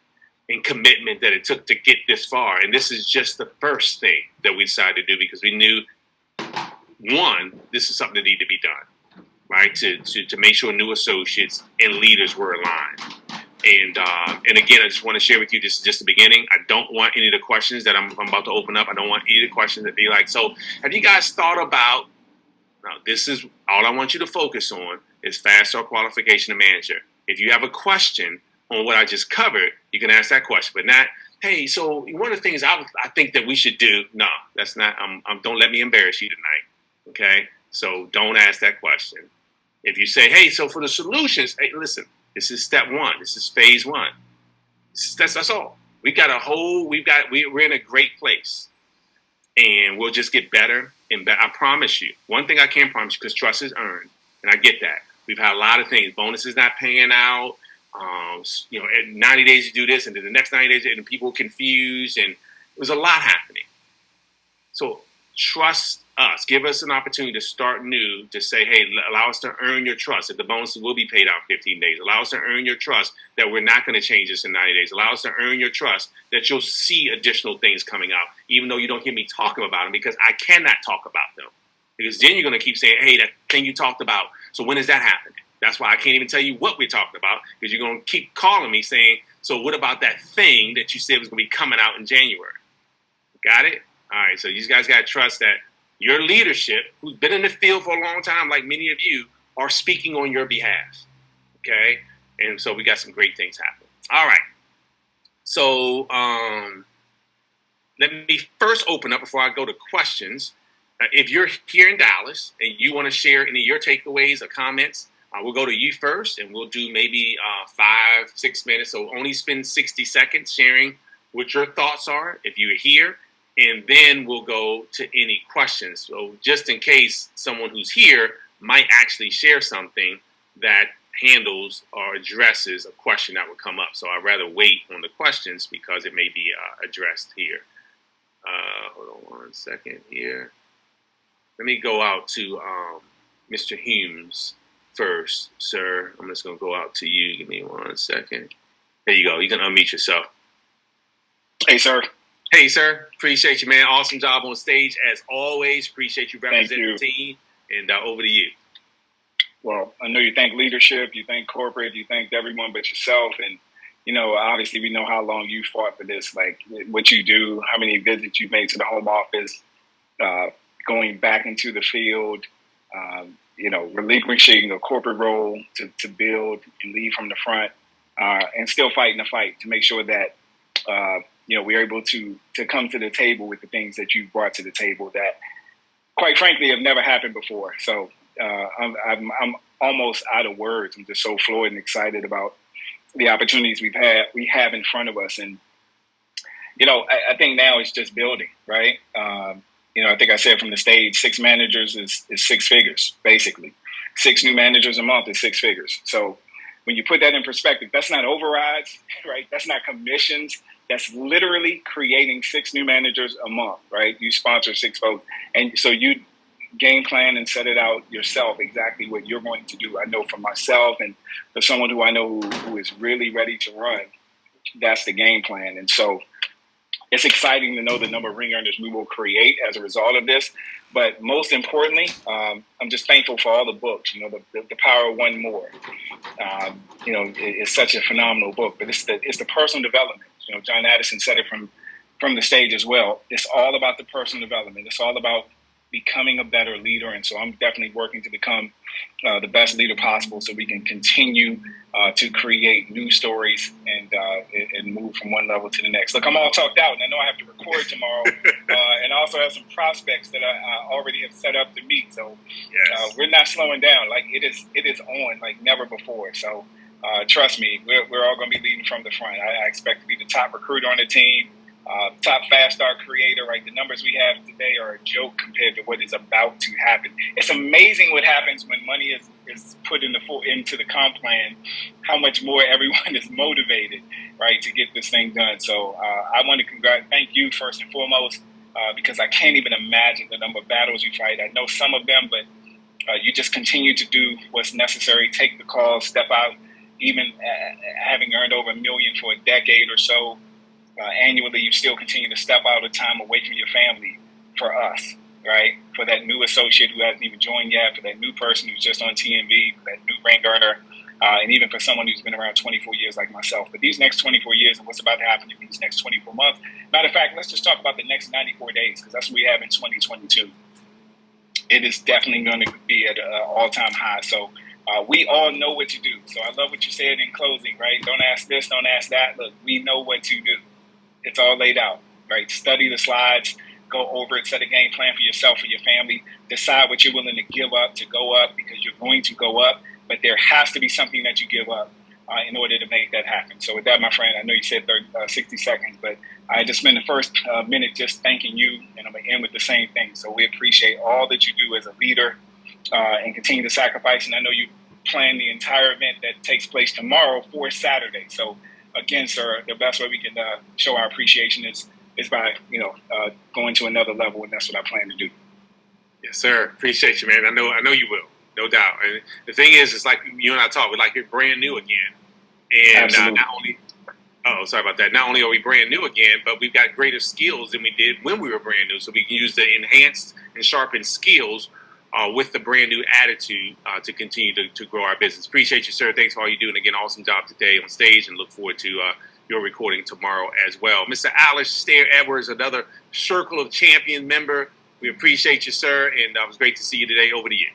and commitment that it took to get this far. And this is just the first thing that we decided to do, because we knew, one, this is something that needed to be done, right? To make sure new associates and leaders were aligned. And again, I just want to share with you, this is just the beginning. I don't want any of the questions that I'm about to open up. I don't want any of the questions that be like, so have you guys thought about, now this is all I want you to focus on, is fast start qualification to manager. If you have a question on what I just covered, you can ask that question, but not, hey, so one of the things I think that we should do. No, that's not, don't let me embarrass you tonight. Okay. So don't ask that question. If you say, hey, so for the solutions, hey, listen, this is step one. This is phase one. That's all. We're in a great place, and we'll just get better and better. I promise you. One thing I can promise you, because trust is earned, and I get that. We've had a lot of things. Bonuses not paying out. 90 days to do this, and then the next 90 days, and people were confused, and it was a lot happening. So trust us. Give us an opportunity to start new, to say, hey, allow us to earn your trust that the bonuses will be paid out in 15 days. Allow us to earn your trust that we're not going to change this in 90 days. Allow us to earn your trust that you'll see additional things coming out, even though you don't hear me talking about them, because I cannot talk about them. Because then you're going to keep saying, hey, that thing you talked about, so when is that happening? That's why I can't even tell you what we're talking about, because you're going to keep calling me saying, so what about that thing that you said was going to be coming out in January? Got it? All right, so you guys got to trust that your leadership, who's been in the field for a long time, like many of you, are speaking on your behalf, okay? And so we got some great things happening. All right. So let me first open up before I go to questions. If you're here in Dallas and you want to share any of your takeaways or comments, we'll go to you first, and we'll do maybe 5-6 minutes. So only spend 60 seconds sharing what your thoughts are if you're here, and then we'll go to any questions. So just in case someone who's here might actually share something that handles or addresses a question that would come up. So I'd rather wait on the questions because it may be addressed here. Hold on 1 second here. Let me go out to Mr. Humes first, sir. I'm just going to go out to you. Give me 1 second. There you go. You can unmute yourself. Hey, sir. Hey, sir. Appreciate you, man. Awesome job on stage, as always. Appreciate you representing the team. And over to you. Well, I know you thank leadership, you thank corporate, you thank everyone but yourself. And, obviously we know how long you fought for this, like what you do, how many visits you've made to the home office, going back into the field, relinquishing a corporate role to build and lead from the front, and still fighting the fight to make sure that, we're able to come to the table with the things that you brought to the table that, quite frankly, have never happened before. So I'm almost out of words. I'm just so floored and excited about the opportunities we have in front of us. And, I think now it's just building, right? I think I said from the stage, 6 managers is 6 figures, basically. 6 new managers a month is 6 figures. So when you put that in perspective, that's not overrides, right? That's not commissions. That's literally creating 6 new managers a month, right? You sponsor 6 folks. And so you game plan and set it out yourself exactly what you're going to do. I know for myself and for someone who I know who is really ready to run, that's the game plan. And so it's exciting to know the number of ring earners we will create as a result of this. But most importantly, I'm just thankful for all the books. The Power of One More. It's such a phenomenal book. But it's the personal development. John Addison said it from the stage as well. It's all about the personal development. It's all about becoming a better leader. And so I'm definitely working to become the best leader possible so we can continue to create new stories and move from one level to the next. Look, I'm all talked out, and I know I have to record tomorrow and also have some prospects that I already have set up to meet. So yes. We're not slowing down. Like it is on like never before. So trust me, we're all going to be leading from the front. I expect to be the top recruiter on the team. top fast start creator, right? The numbers we have today are a joke compared to what is about to happen. It's amazing what happens when money is put into the comp plan, how much more everyone is motivated, right, to get this thing done. So I want to thank you first and foremost, because I can't even imagine the number of battles you fight. I know some of them, but you just continue to do what's necessary, take the call, step out, even having earned over $1 million for a decade or so. Annually, you still continue to step out of time away from your family for us, right? For that new associate who hasn't even joined yet, for that new person who's just on TMV, for that new ring earner, and even for someone who's been around 24 years like myself. But these next 24 years and what's about to happen in these next 24 months, matter of fact, let's just talk about the next 94 days, because that's what we have in 2022. It is definitely going to be at an all-time high. So we all know what to do. So I love what you said in closing, right? Don't ask this, don't ask that. Look, we know what to do. It's all laid out, right? Study the slides, go over it, set a game plan for yourself, for your family, decide what you're willing to give up to go up, because you're going to go up, but there has to be something that you give up in order to make that happen. So with that, my friend, I know you said 60 seconds, but I just spent the first minute just thanking you, and I'm going to end with the same thing. So we appreciate all that you do as a leader and continue to sacrifice. And I know you plan the entire event that takes place tomorrow for Saturday. So again, sir, the best way we can show our appreciation is by, going to another level, and that's what I plan to do. Yes, sir. Appreciate you, man. I know you will, no doubt. And the thing is, it's like you and I talk, we're like you're brand new again, and sorry about that. Not only are we brand new again, but we've got greater skills than we did when we were brand new. So we can use the enhanced and sharpened skills with the brand new attitude to continue to grow our business. Appreciate you, sir. Thanks for all you do. And again, awesome job today on stage, and look forward to your recording tomorrow as well. Mr. Alistair Edwards, another Circle of Champions member. We appreciate you, sir. And it was great to see you today. Over to you.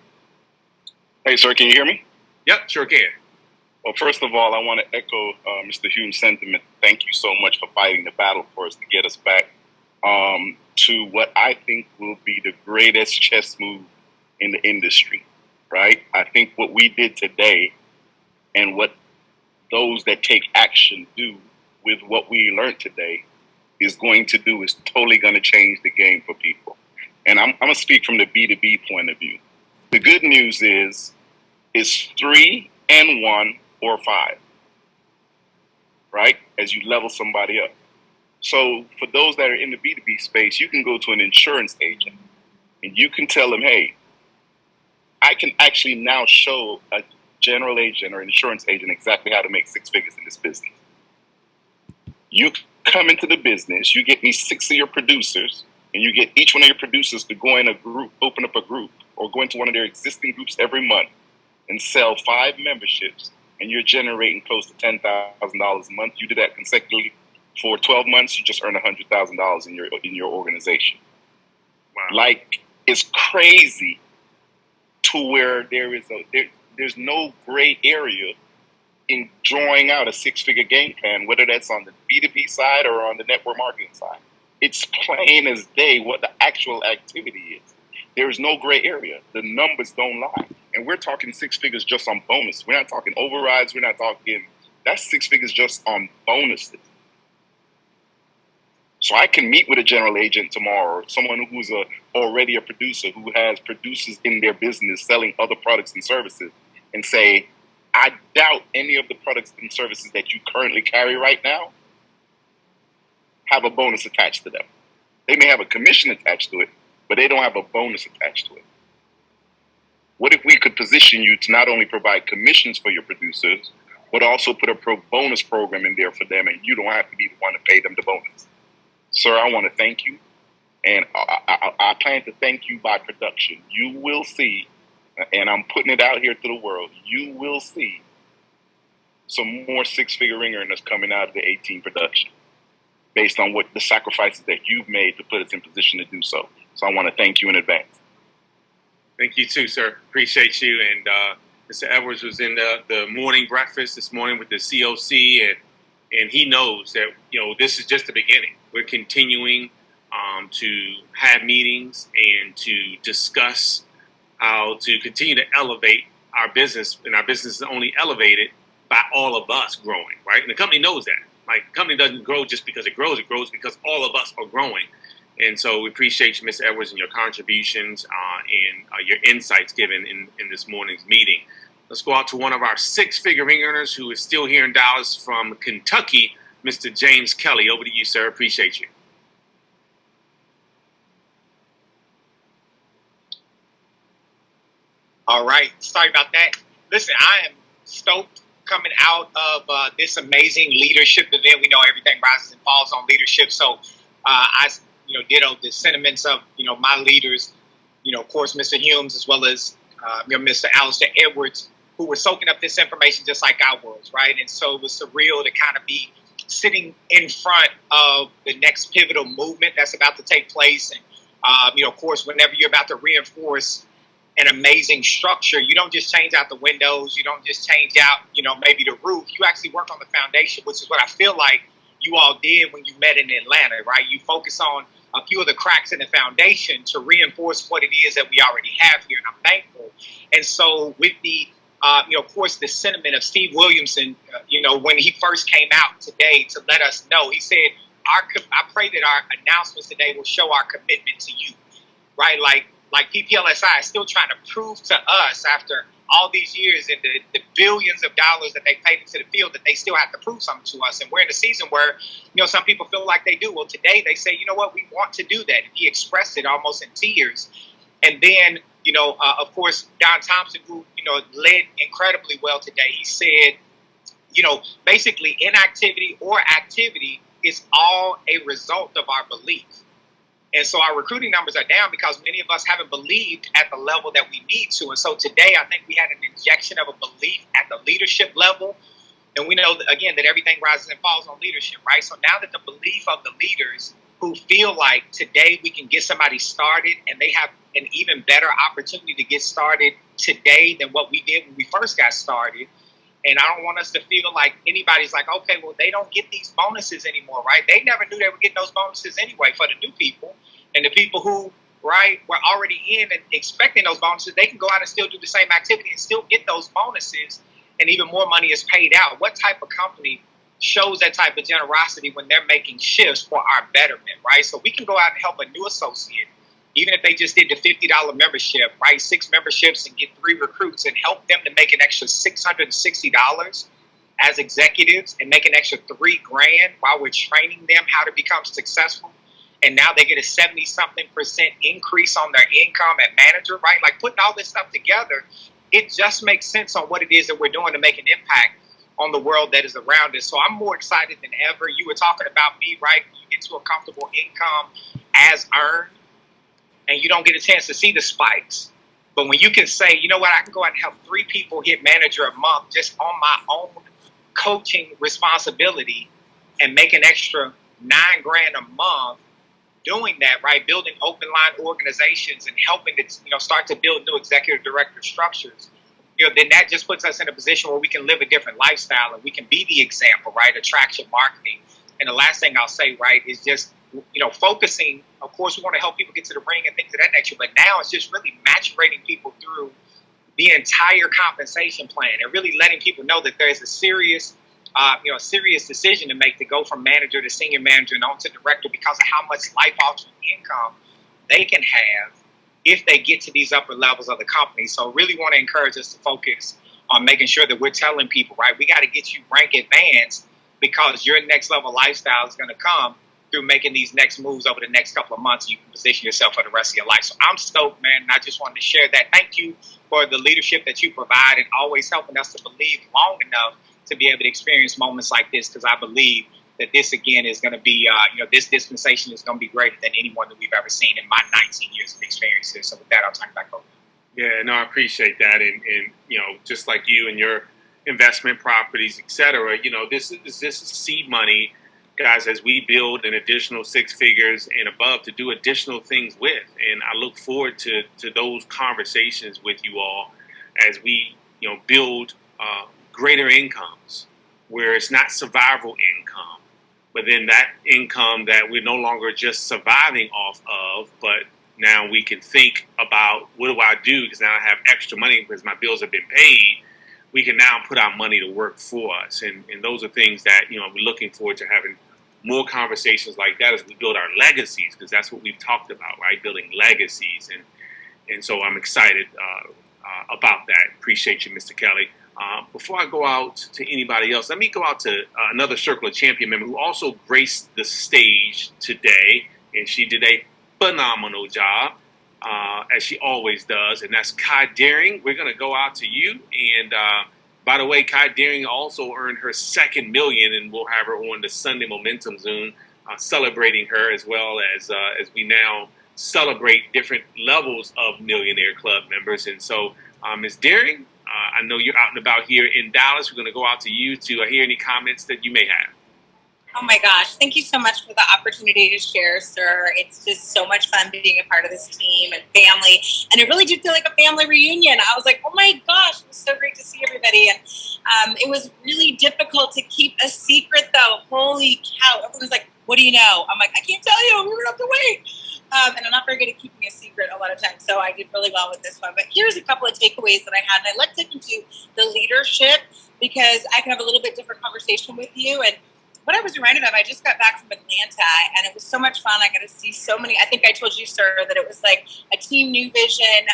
Hey, sir, can you hear me? Yep, sure can. Well, first of all, I want to echo Mr. Hume's sentiment. Thank you so much for fighting the battle for us to get us back to what I think will be the greatest chess move in the industry, right? I think what we did today and what those that take action do with what we learned today is totally going to change the game for people. And I'm going to speak from the B2B point of view. The good news is it's 3 and 1 or 5, right? As you level somebody up. So for those that are in the B2B space, you can go to an insurance agent and you can tell them, hey, I can actually now show a general agent or an insurance agent exactly how to make 6 figures in this business. You come into the business, you get me 6 of your producers, and you get each one of your producers to go in a group, open up a group, or go into one of their existing groups every month and sell 5 memberships, and you're generating close to $10,000 a month. You do that consecutively for 12 months, you just earn $100,000 in your organization. Wow. Like, it's crazy to where there's no gray area in drawing out a 6-figure game plan, whether that's on the B2B side or on the network marketing side. It's plain as day what the actual activity is. There is no gray area. The numbers don't lie. And we're talking 6 figures just on bonus. We're not talking overrides. We're not talking, that's 6 figures just on bonuses. So I can meet with a general agent tomorrow, someone who's already a producer, who has producers in their business selling other products and services, and say, I doubt any of the products and services that you currently carry right now have a bonus attached to them. They may have a commission attached to it, but they don't have a bonus attached to it. What if we could position you to not only provide commissions for your producers, but also put a bonus program in there for them, and you don't have to be the one to pay them the bonus? Sir, I want to thank you, and I plan to thank you by production. You will see, and I'm putting it out here to the world, you will see some more 6-figure ring earners coming out of the 18 production based on what the sacrifices that you've made to put us in position to do so. So I want to thank you in advance. Thank you too, sir. Appreciate you. And Mr. Edwards was in the morning breakfast this morning with the COC, and he knows that, this is just the beginning. We're continuing to have meetings and to discuss how to continue to elevate our business, and our business is only elevated by all of us growing, right? And the company knows that. Like, the company doesn't grow just because it grows. It grows because all of us are growing. And so we appreciate you, Mr. Edwards, and your contributions and your insights given in this morning's meeting. Let's go out to one of our six-figure ring earners who is still here in Dallas from Kentucky, Mr. James Kelly. Over to you, sir. Appreciate you. All right. Sorry about that. Listen, I am stoked coming out of this amazing leadership event. We know everything rises and falls on leadership. So I, ditto the sentiments of, my leaders, of course, Mr. Humes, as well as, Mr. Alistair Edwards, who were soaking up this information just like I was, right? And so it was surreal to kind of be sitting in front of the next pivotal movement that's about to take place. And, of course, whenever you're about to reinforce an amazing structure, you don't just change out the windows, you don't just change out, maybe the roof, you actually work on the foundation, which is what I feel like you all did when you met in Atlanta, right? You focus on a few of the cracks in the foundation to reinforce what it is that we already have here, and I'm thankful. And so with the, of course, the sentiment of Steve Williamson, when he first came out today to let us know, he said, I pray that our announcements today will show our commitment to you, right? Like PPLSI is still trying to prove to us after all these years and the billions of dollars that they paid into the field that they still have to prove something to us. And we're in a season where, some people feel like they do. Well, today they say, you know what, we want to do that. And he expressed it almost in tears. And then, of course, Don Thompson, who, led incredibly well today, he said, basically inactivity or activity is all a result of our belief. And so our recruiting numbers are down because many of us haven't believed at the level that we need to. And so today, I think we had an injection of a belief at the leadership level. And we know, again, that everything rises and falls on leadership, right? So now that the belief of the leaders who feel like today we can get somebody started and they have an even better opportunity to get started today than what we did when we first got started. And I don't want us to feel like anybody's like, okay, well, they don't get these bonuses anymore, right? They never knew they were getting those bonuses anyway for the new people. And the people who, right, were already in and expecting those bonuses, they can go out and still do the same activity and still get those bonuses, and even more money is paid out. What type of company shows that type of generosity when they're making shifts for our betterment, right? So we can go out and help a new associate, even if they just did the $50 membership, right? 6 memberships and get 3 recruits and help them to make an extra $660 as executives and make an extra $3,000 while we're training them how to become successful. And now they get a 70-something% increase on their income at manager, right? Like putting all this stuff together, it just makes sense on what it is that we're doing to make an impact on the world that is around us. So I'm more excited than ever. You were talking about me, right? You get to a comfortable income as earned, and you don't get a chance to see the spikes. But when you can say, you know what, I can go out and help 3 people hit manager a month just on my own coaching responsibility and make an extra $9,000 a month doing that, right? Building open line organizations and helping to, start to build new executive director structures. Then that just puts us in a position where we can live a different lifestyle and we can be the example, right? Attraction marketing. And the last thing I'll say, right, is just, focusing. Of course, we want to help people get to the ring and things of that nature, but now it's just really maturating people through the entire compensation plan and really letting people know that there's a serious decision to make to go from manager to senior manager and on to director because of how much life-altering income they can have if they get to these upper levels of the company. So really want to encourage us to focus on making sure that we're telling people, right, we got to get you rank advanced because your next level lifestyle is going to come through making these next moves over the next couple of months. You can position yourself for the rest of your life. So I'm stoked, man. And I just wanted to share that. Thank you for the leadership that you provide and always helping us to believe long enough to be able to experience moments like this, because I believe that this, again, is going to be, this dispensation is going to be greater than anyone that we've ever seen in my 19 years of experience here. So with that, I'll turn it back over. Yeah, no, I appreciate that. And just like you and your investment properties, et cetera, this is seed money, guys, as we build an additional 6 figures and above to do additional things with. And I look forward to those conversations with you all as we, build greater incomes where it's not survival income, but then that income that we're no longer just surviving off of, but now we can think about what do I do because now I have extra money because my bills have been paid. we can now put our money to work for us. And those are things that, we're looking forward to having more conversations like that as we build our legacies, because that's what we've talked about, right? Building legacies. And so I'm excited about that. Appreciate you, Mr. Kelly. Before I go out to anybody else, let me go out to another Circle of Champion member who also graced the stage today, and she did a phenomenal job, as she always does, and that's Kai Deering. We're going to go out to you, and by the way, Kai Deering also earned her second million, and we'll have her on the Sunday Momentum Zoom, celebrating her as well as we now celebrate different levels of Millionaire Club members. And so, Ms. Deering, I know you're out and about here in Dallas. We're going to go out to you to hear any comments that you may have. Oh my gosh, thank you so much for the opportunity to share, sir. It's just so much fun being a part of this team and family. And it really did feel like a family reunion. I was like, oh my gosh, it was so great to see everybody. And it was really difficult to keep a secret, though. Holy cow. Everyone was like, what do you know? I'm like, I can't tell you. We were going to have to wait. And I'm not very good at keeping a secret a lot of times. So I did really well with this one. But here's a couple of takeaways that I had. And I'd like to take into the leadership because I can have a little bit different conversation with you. And what I was reminded of, I just got back from Atlanta, and it was so much fun. I got to see so many. I think I told you, sir, that it was like a Team New Vision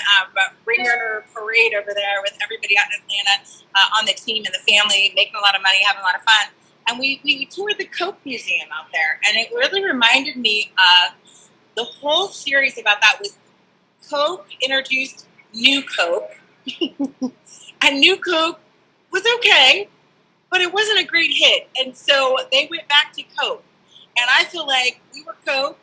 ringer parade over there with everybody out in Atlanta on the team and the family, making a lot of money, having a lot of fun. And we toured the Coke Museum out there, and it really reminded me of the whole series about that was Coke introduced New Coke, and New Coke was okay, but it wasn't a great hit. And so they went back to Coke. And I feel like we were Coke,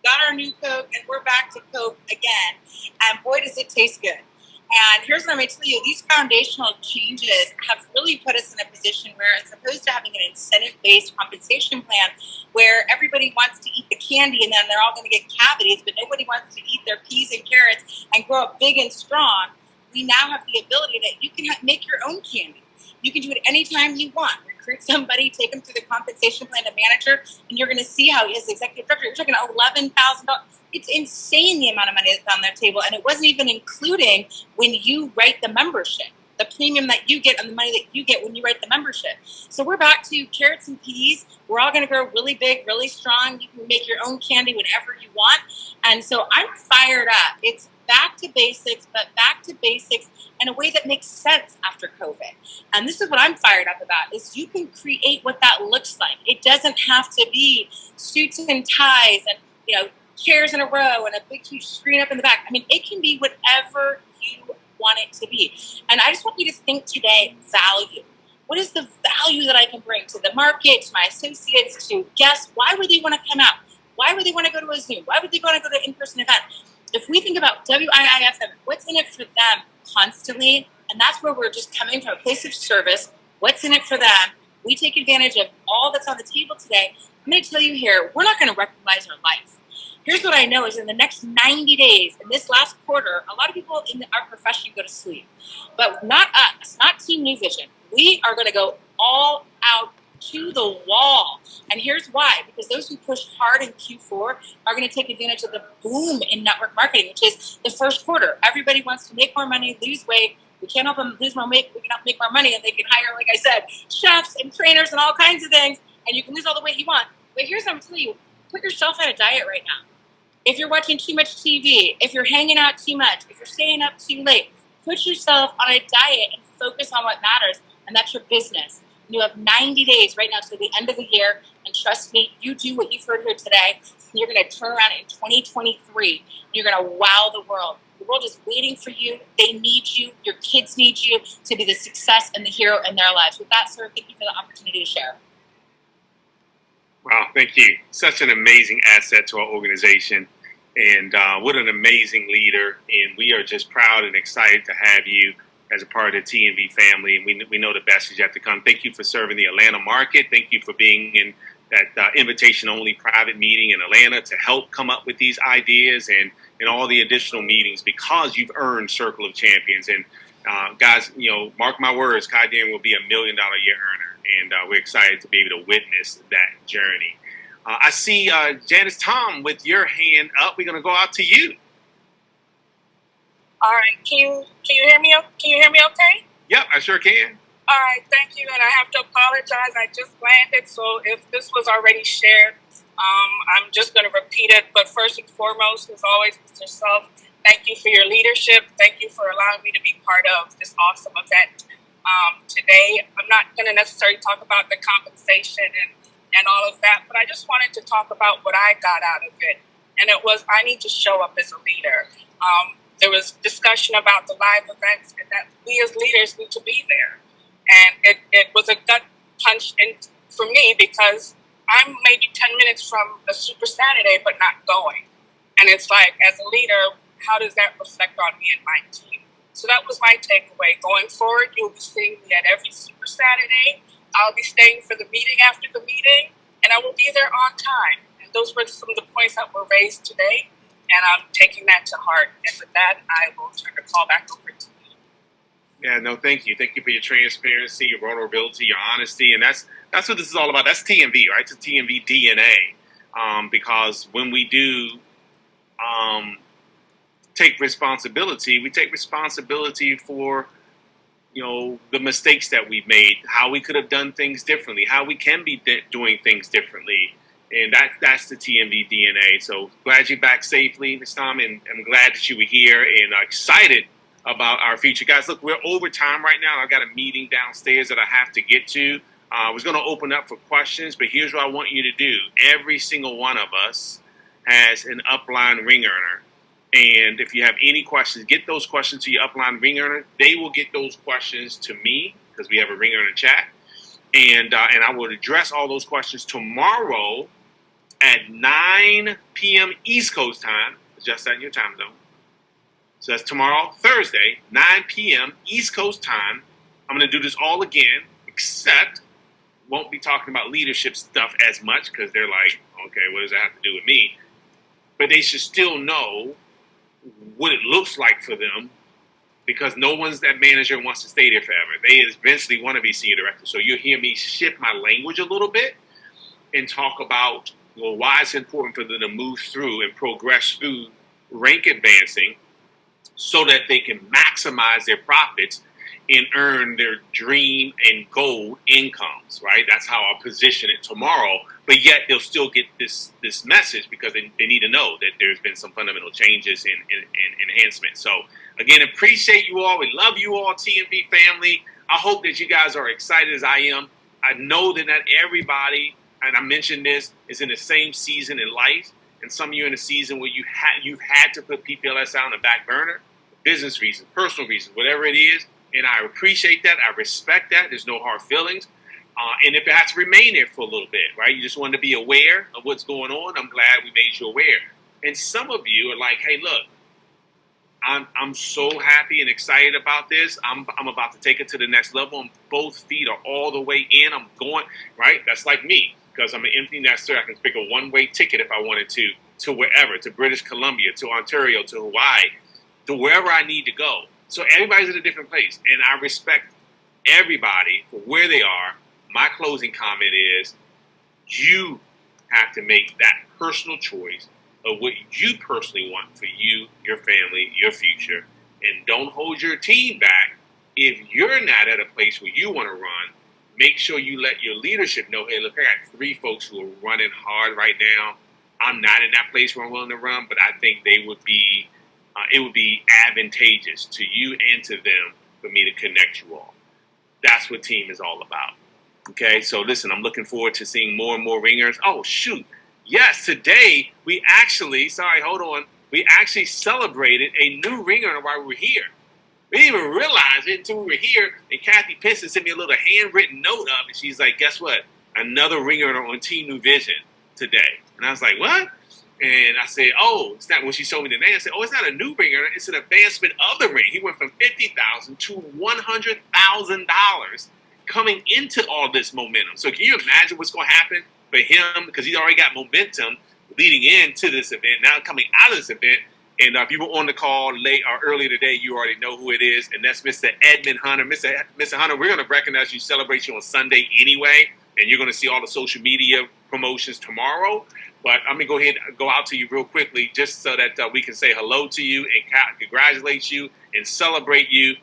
got our new Coke, and we're back to Coke again. And boy, does it taste good. And here's what I'm going to tell you. These foundational changes have really put us in a position where, as opposed to having an incentive-based compensation plan where everybody wants to eat the candy and then they're all going to get cavities, but nobody wants to eat their peas and carrots and grow up big and strong, we now have the ability that you can make your own candy. You can do it anytime you want. Recruit somebody, take them through the compensation plan to manager, and you're going to see how his executive director, you're talking $11,000. It's insane the amount of money that's on their table, and it wasn't even including when you write the membership, the premium that you get and the money that you get when you write the membership. So we're back to carrots and peas. We're all going to grow really big, really strong. You can make your own candy whenever you want. And so I'm fired up. It's back to basics, but back to basics in a way that makes sense after COVID. And this is what I'm fired up about, is you can create what that looks like. It doesn't have to be suits and ties and, chairs in a row and a big, huge screen up in the back. I mean, it can be whatever you want it to be. And I just want you to think today, value. What is the value that I can bring to the market, to my associates, to guests? Why would they want to come out? Why would they want to go to a Zoom? Why would they want to go to an in-person event? If we think about WIIFM, what's in it for them constantly, and that's where we're just coming from a place of service, what's in it for them? We take advantage of all that's on the table today. I'm going to tell you here, we're not going to recognize our life. Here's what I know is in the next 90 days, in this last quarter, a lot of people in our profession go to sleep. But not us, not Team New Vision. We are going to go all out to the wall. And here's why. Because those who push hard in Q4 are going to take advantage of the boom in network marketing, which is the first quarter. Everybody wants to make more money, lose weight. We can't help them lose more weight. We can help make more money. And they can hire, like I said, chefs and trainers and all kinds of things. And you can lose all the weight you want. But here's what I'm telling you. Put yourself on a diet right now. If you're watching too much TV, if you're hanging out too much, if you're staying up too late, put yourself on a diet and focus on what matters, and that's your business. You have 90 days right now to the end of the year, and trust me, you do what you've heard here today, and you're going to turn around in 2023, and you're going to wow the world. The world is waiting for you. They need you. Your kids need you to be the success and the hero in their lives. With that, sir, thank you for the opportunity to share. Wow, thank you. Such an amazing asset to our organization. And what an amazing leader. And we are just proud and excited to have you as a part of the TNV family. And we know the best is yet to come. Thank you for serving the Atlanta market. Thank you for being in that invitation-only private meeting in Atlanta to help come up with these ideas and all the additional meetings, because you've earned Circle of Champions. And guys, mark my words, Kai Deering will be $1 million a year earner. And we're excited to be able to witness that journey. I see Janice Tom with your hand up. We're going to go out to you. All right. Can you hear me? Can you hear me okay? Yep, I sure can. All right, thank you. And I have to apologize. I just landed, so if this was already shared, I'm just going to repeat it. But first and foremost, as always, Mr. Self, thank you for your leadership. Thank you for allowing me to be part of this awesome event. Today, I'm not going to necessarily talk about the compensation and all of that, but I just wanted to talk about what I got out of it. And it was, I need to show up as a leader. There was discussion about the live events and that we as leaders need to be there. And it was a gut punch for me because I'm maybe 10 minutes from a Super Saturday, but not going. And it's like, as a leader, how does that reflect on me and my team? So that was my takeaway. Going forward, you'll be seeing me at every Super Saturday. I'll be staying for the meeting after the meeting, and I will be there on time. And those were some of the points that were raised today, and I'm taking that to heart. And with that, I will turn the call back over to you. Yeah, no, thank you. Thank you for your transparency, your vulnerability, your honesty, and that's what this is all about. That's TMV, right? It's a TMV DNA, because when we do take responsibility, we take responsibility for, the mistakes that we've made, how we could have done things differently, how we can be doing things differently, and that's the TMV DNA. So glad you're back safely this time, and I'm glad that you were here and excited about our future. Guys, look, we're over time right now. I've got a meeting downstairs that I have to get to. I was going to open up for questions, but here's what I want you to do. Every single one of us has an upline ring earner. And if you have any questions, get those questions to your upline ring earner. They will get those questions to me because we have a ring earner chat. And I will address all those questions tomorrow at 9 p.m. East Coast time. Adjust that in your time zone. So that's tomorrow, Thursday, 9 p.m. East Coast time. I'm going to do this all again, except won't be talking about leadership stuff as much because they're like, okay, what does that have to do with me? But they should still know what it looks like for them because no one's that manager wants to stay there forever. They eventually want to be senior director. So you'll hear me shift my language a little bit and talk about why it's important for them to move through and progress through rank advancing so that they can maximize their profits and earn their dream and goal incomes, right? That's how I'll position it tomorrow. But yet they'll still get this message because they need to know that there's been some fundamental changes and enhancements. So again, appreciate you all. We love you all, TMV family. I hope that you guys are excited as I am. I know that not everybody, and I mentioned this, is in the same season in life. And some of you in a season where you've had to put PPLSI on the back burner, business reasons, personal reasons, whatever it is. And I appreciate that. I respect that. There's no hard feelings. And if it has to remain there for a little bit, right? You just want to be aware of what's going on. I'm glad we made you aware. And some of you are like, hey, look, I'm so happy and excited about this. I'm about to take it to the next level. And both feet are all the way in. I'm going, right? That's like me because I'm an empty nester. I can pick a one-way ticket if I wanted to wherever, to British Columbia, to Ontario, to Hawaii, to wherever I need to go. So everybody's in a different place, and I respect everybody for where they are. My closing comment is you have to make that personal choice of what you personally want for you, your family, your future, and don't hold your team back. If you're not at a place where you want to run, make sure you let your leadership know, hey, look, I got 3 folks who are running hard right now. I'm not in that place where I'm willing to run, but I think they would be it would be advantageous to you and to them for me to connect you all. That's what team is all about. Okay, so listen, I'm looking forward to seeing more and more ringers. Oh, shoot. Yes, today we actually celebrated a new ringer while we were here. We didn't even realize it until we were here, and Kathy Pinson sent me a little handwritten note up, and she's like, guess what? Another ringer on Team New Vision today. And I was like, what? And I said, oh, it's not when she showed me the name. I said, oh, it's not a new ringer. It's an advancement of the ring. He went from $50,000 to $100,000 coming into all this momentum. So can you imagine what's going to happen for him? Because he's already got momentum leading into this event, now coming out of this event. And if you were on the call late or earlier today, you already know who it is. And that's Mr. Edmund Hunter. Mr. Hunter, we're going to recognize you, celebrate you on Sunday anyway. And you're going to see all the social media promotions tomorrow. But I'm going to go ahead and go out to you real quickly just so that we can say hello to you and congratulate you and celebrate you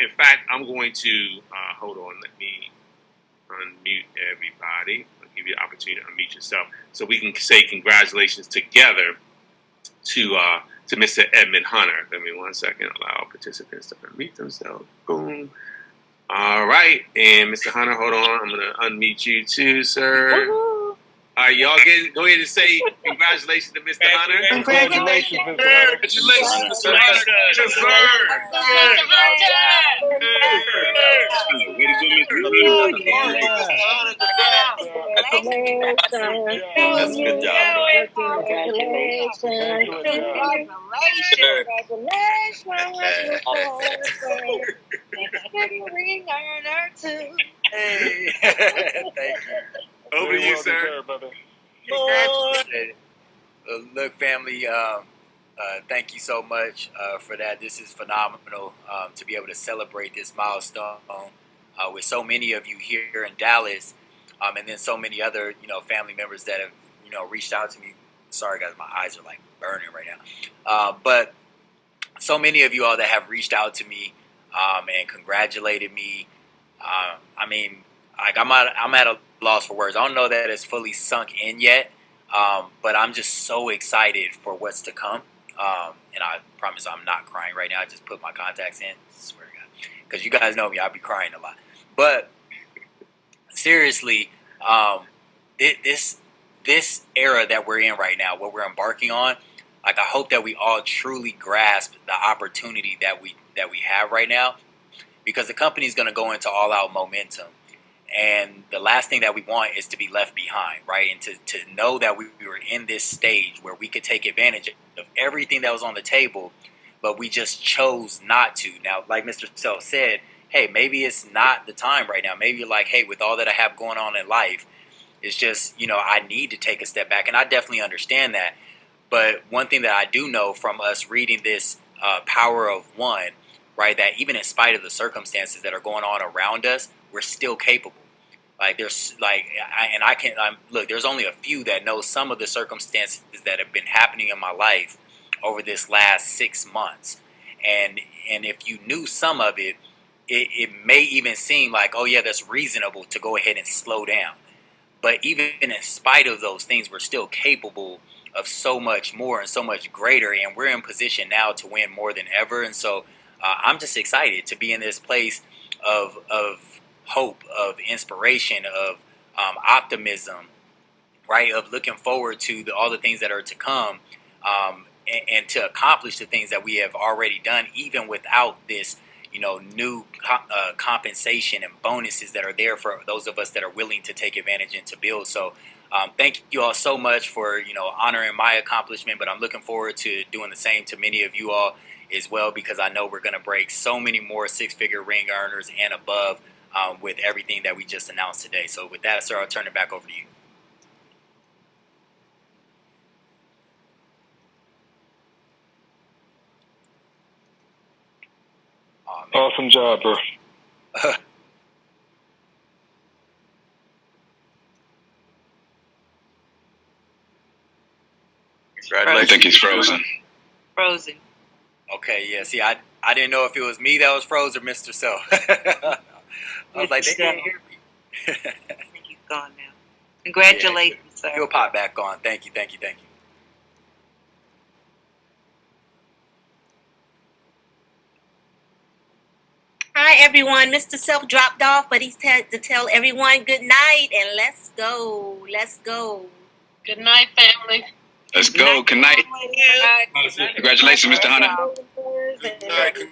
In fact, I'm going to hold on. Let me unmute everybody. I'll give you the opportunity to unmute yourself, so we can say congratulations together to Mr. Edmund Hunter. Let me 1 second. Allow participants to unmute themselves. Boom. All right, and Mr. Hunter, hold on. I'm gonna unmute you too, sir. All right, y'all go ahead and say congratulations to Mr. Hunter. Congratulations, Mr. Hunter. Congratulations, Mr. Hunter. Yes, sir. Way to go, Mr. That's a good job. Hey. Thank you. Over to you, sir. Look, family, thank you so much for that. This is phenomenal to be able to celebrate this milestone with so many of you here in Dallas, and then so many other, family members that have, reached out to me. Sorry, guys, my eyes are like burning right now. But so many of you all that have reached out to me and congratulated me. I mean, like I'm at a loss for words. I don't know that it's fully sunk in yet. But I'm just so excited for what's to come. And I promise I'm not crying right now. I just put my contacts in. I swear to God. Because you guys know me, I'll be crying a lot. But seriously, this era that we're in right now, what we're embarking on, like I hope that we all truly grasp the opportunity that we have right now. Because the company is going to go into all-out momentum. And the last thing that we want is to be left behind, right? And to know that we were in this stage where we could take advantage of everything that was on the table, but we just chose not to. Now, like Mr. Self said, hey, maybe it's not the time right now. Maybe you're like, hey, with all that I have going on in life, it's just, I need to take a step back. And I definitely understand that. But one thing that I do know from us reading this Power of One, right, that even in spite of the circumstances that are going on around us, we're still capable. Like there's look, there's only a few that know some of the circumstances that have been happening in my life over this last 6 months. And if you knew some of it, it may even seem like, oh yeah, that's reasonable to go ahead and slow down. But even in spite of those things, we're still capable of so much more and so much greater. And we're in position now to win more than ever. And so I'm just excited to be in this place of hope, of inspiration, of optimism, right? Of looking forward to all the things that are to come, and to accomplish the things that we have already done, even without this, new compensation and bonuses that are there for those of us that are willing to take advantage and to build. So thank you all so much for, honoring my accomplishment, but I'm looking forward to doing the same to many of you all as well, because I know we're going to break so many more six-figure ring earners and above with everything that we just announced today. So with that, sir, I'll turn it back over to you. Awesome job, bro. I think he's frozen. Frozen. Okay, yeah. See, I didn't know if it was me that was frozen or Mr. Self. I was like, they didn't hear me. I think he's gone now. Congratulations, sir. He'll pop back on. Thank you. Hi, everyone. Mr. Self dropped off, but he's had to tell everyone good night and let's go. Good night, family. Let's go. Good night. Congratulations, Mr. Hunter. Good night.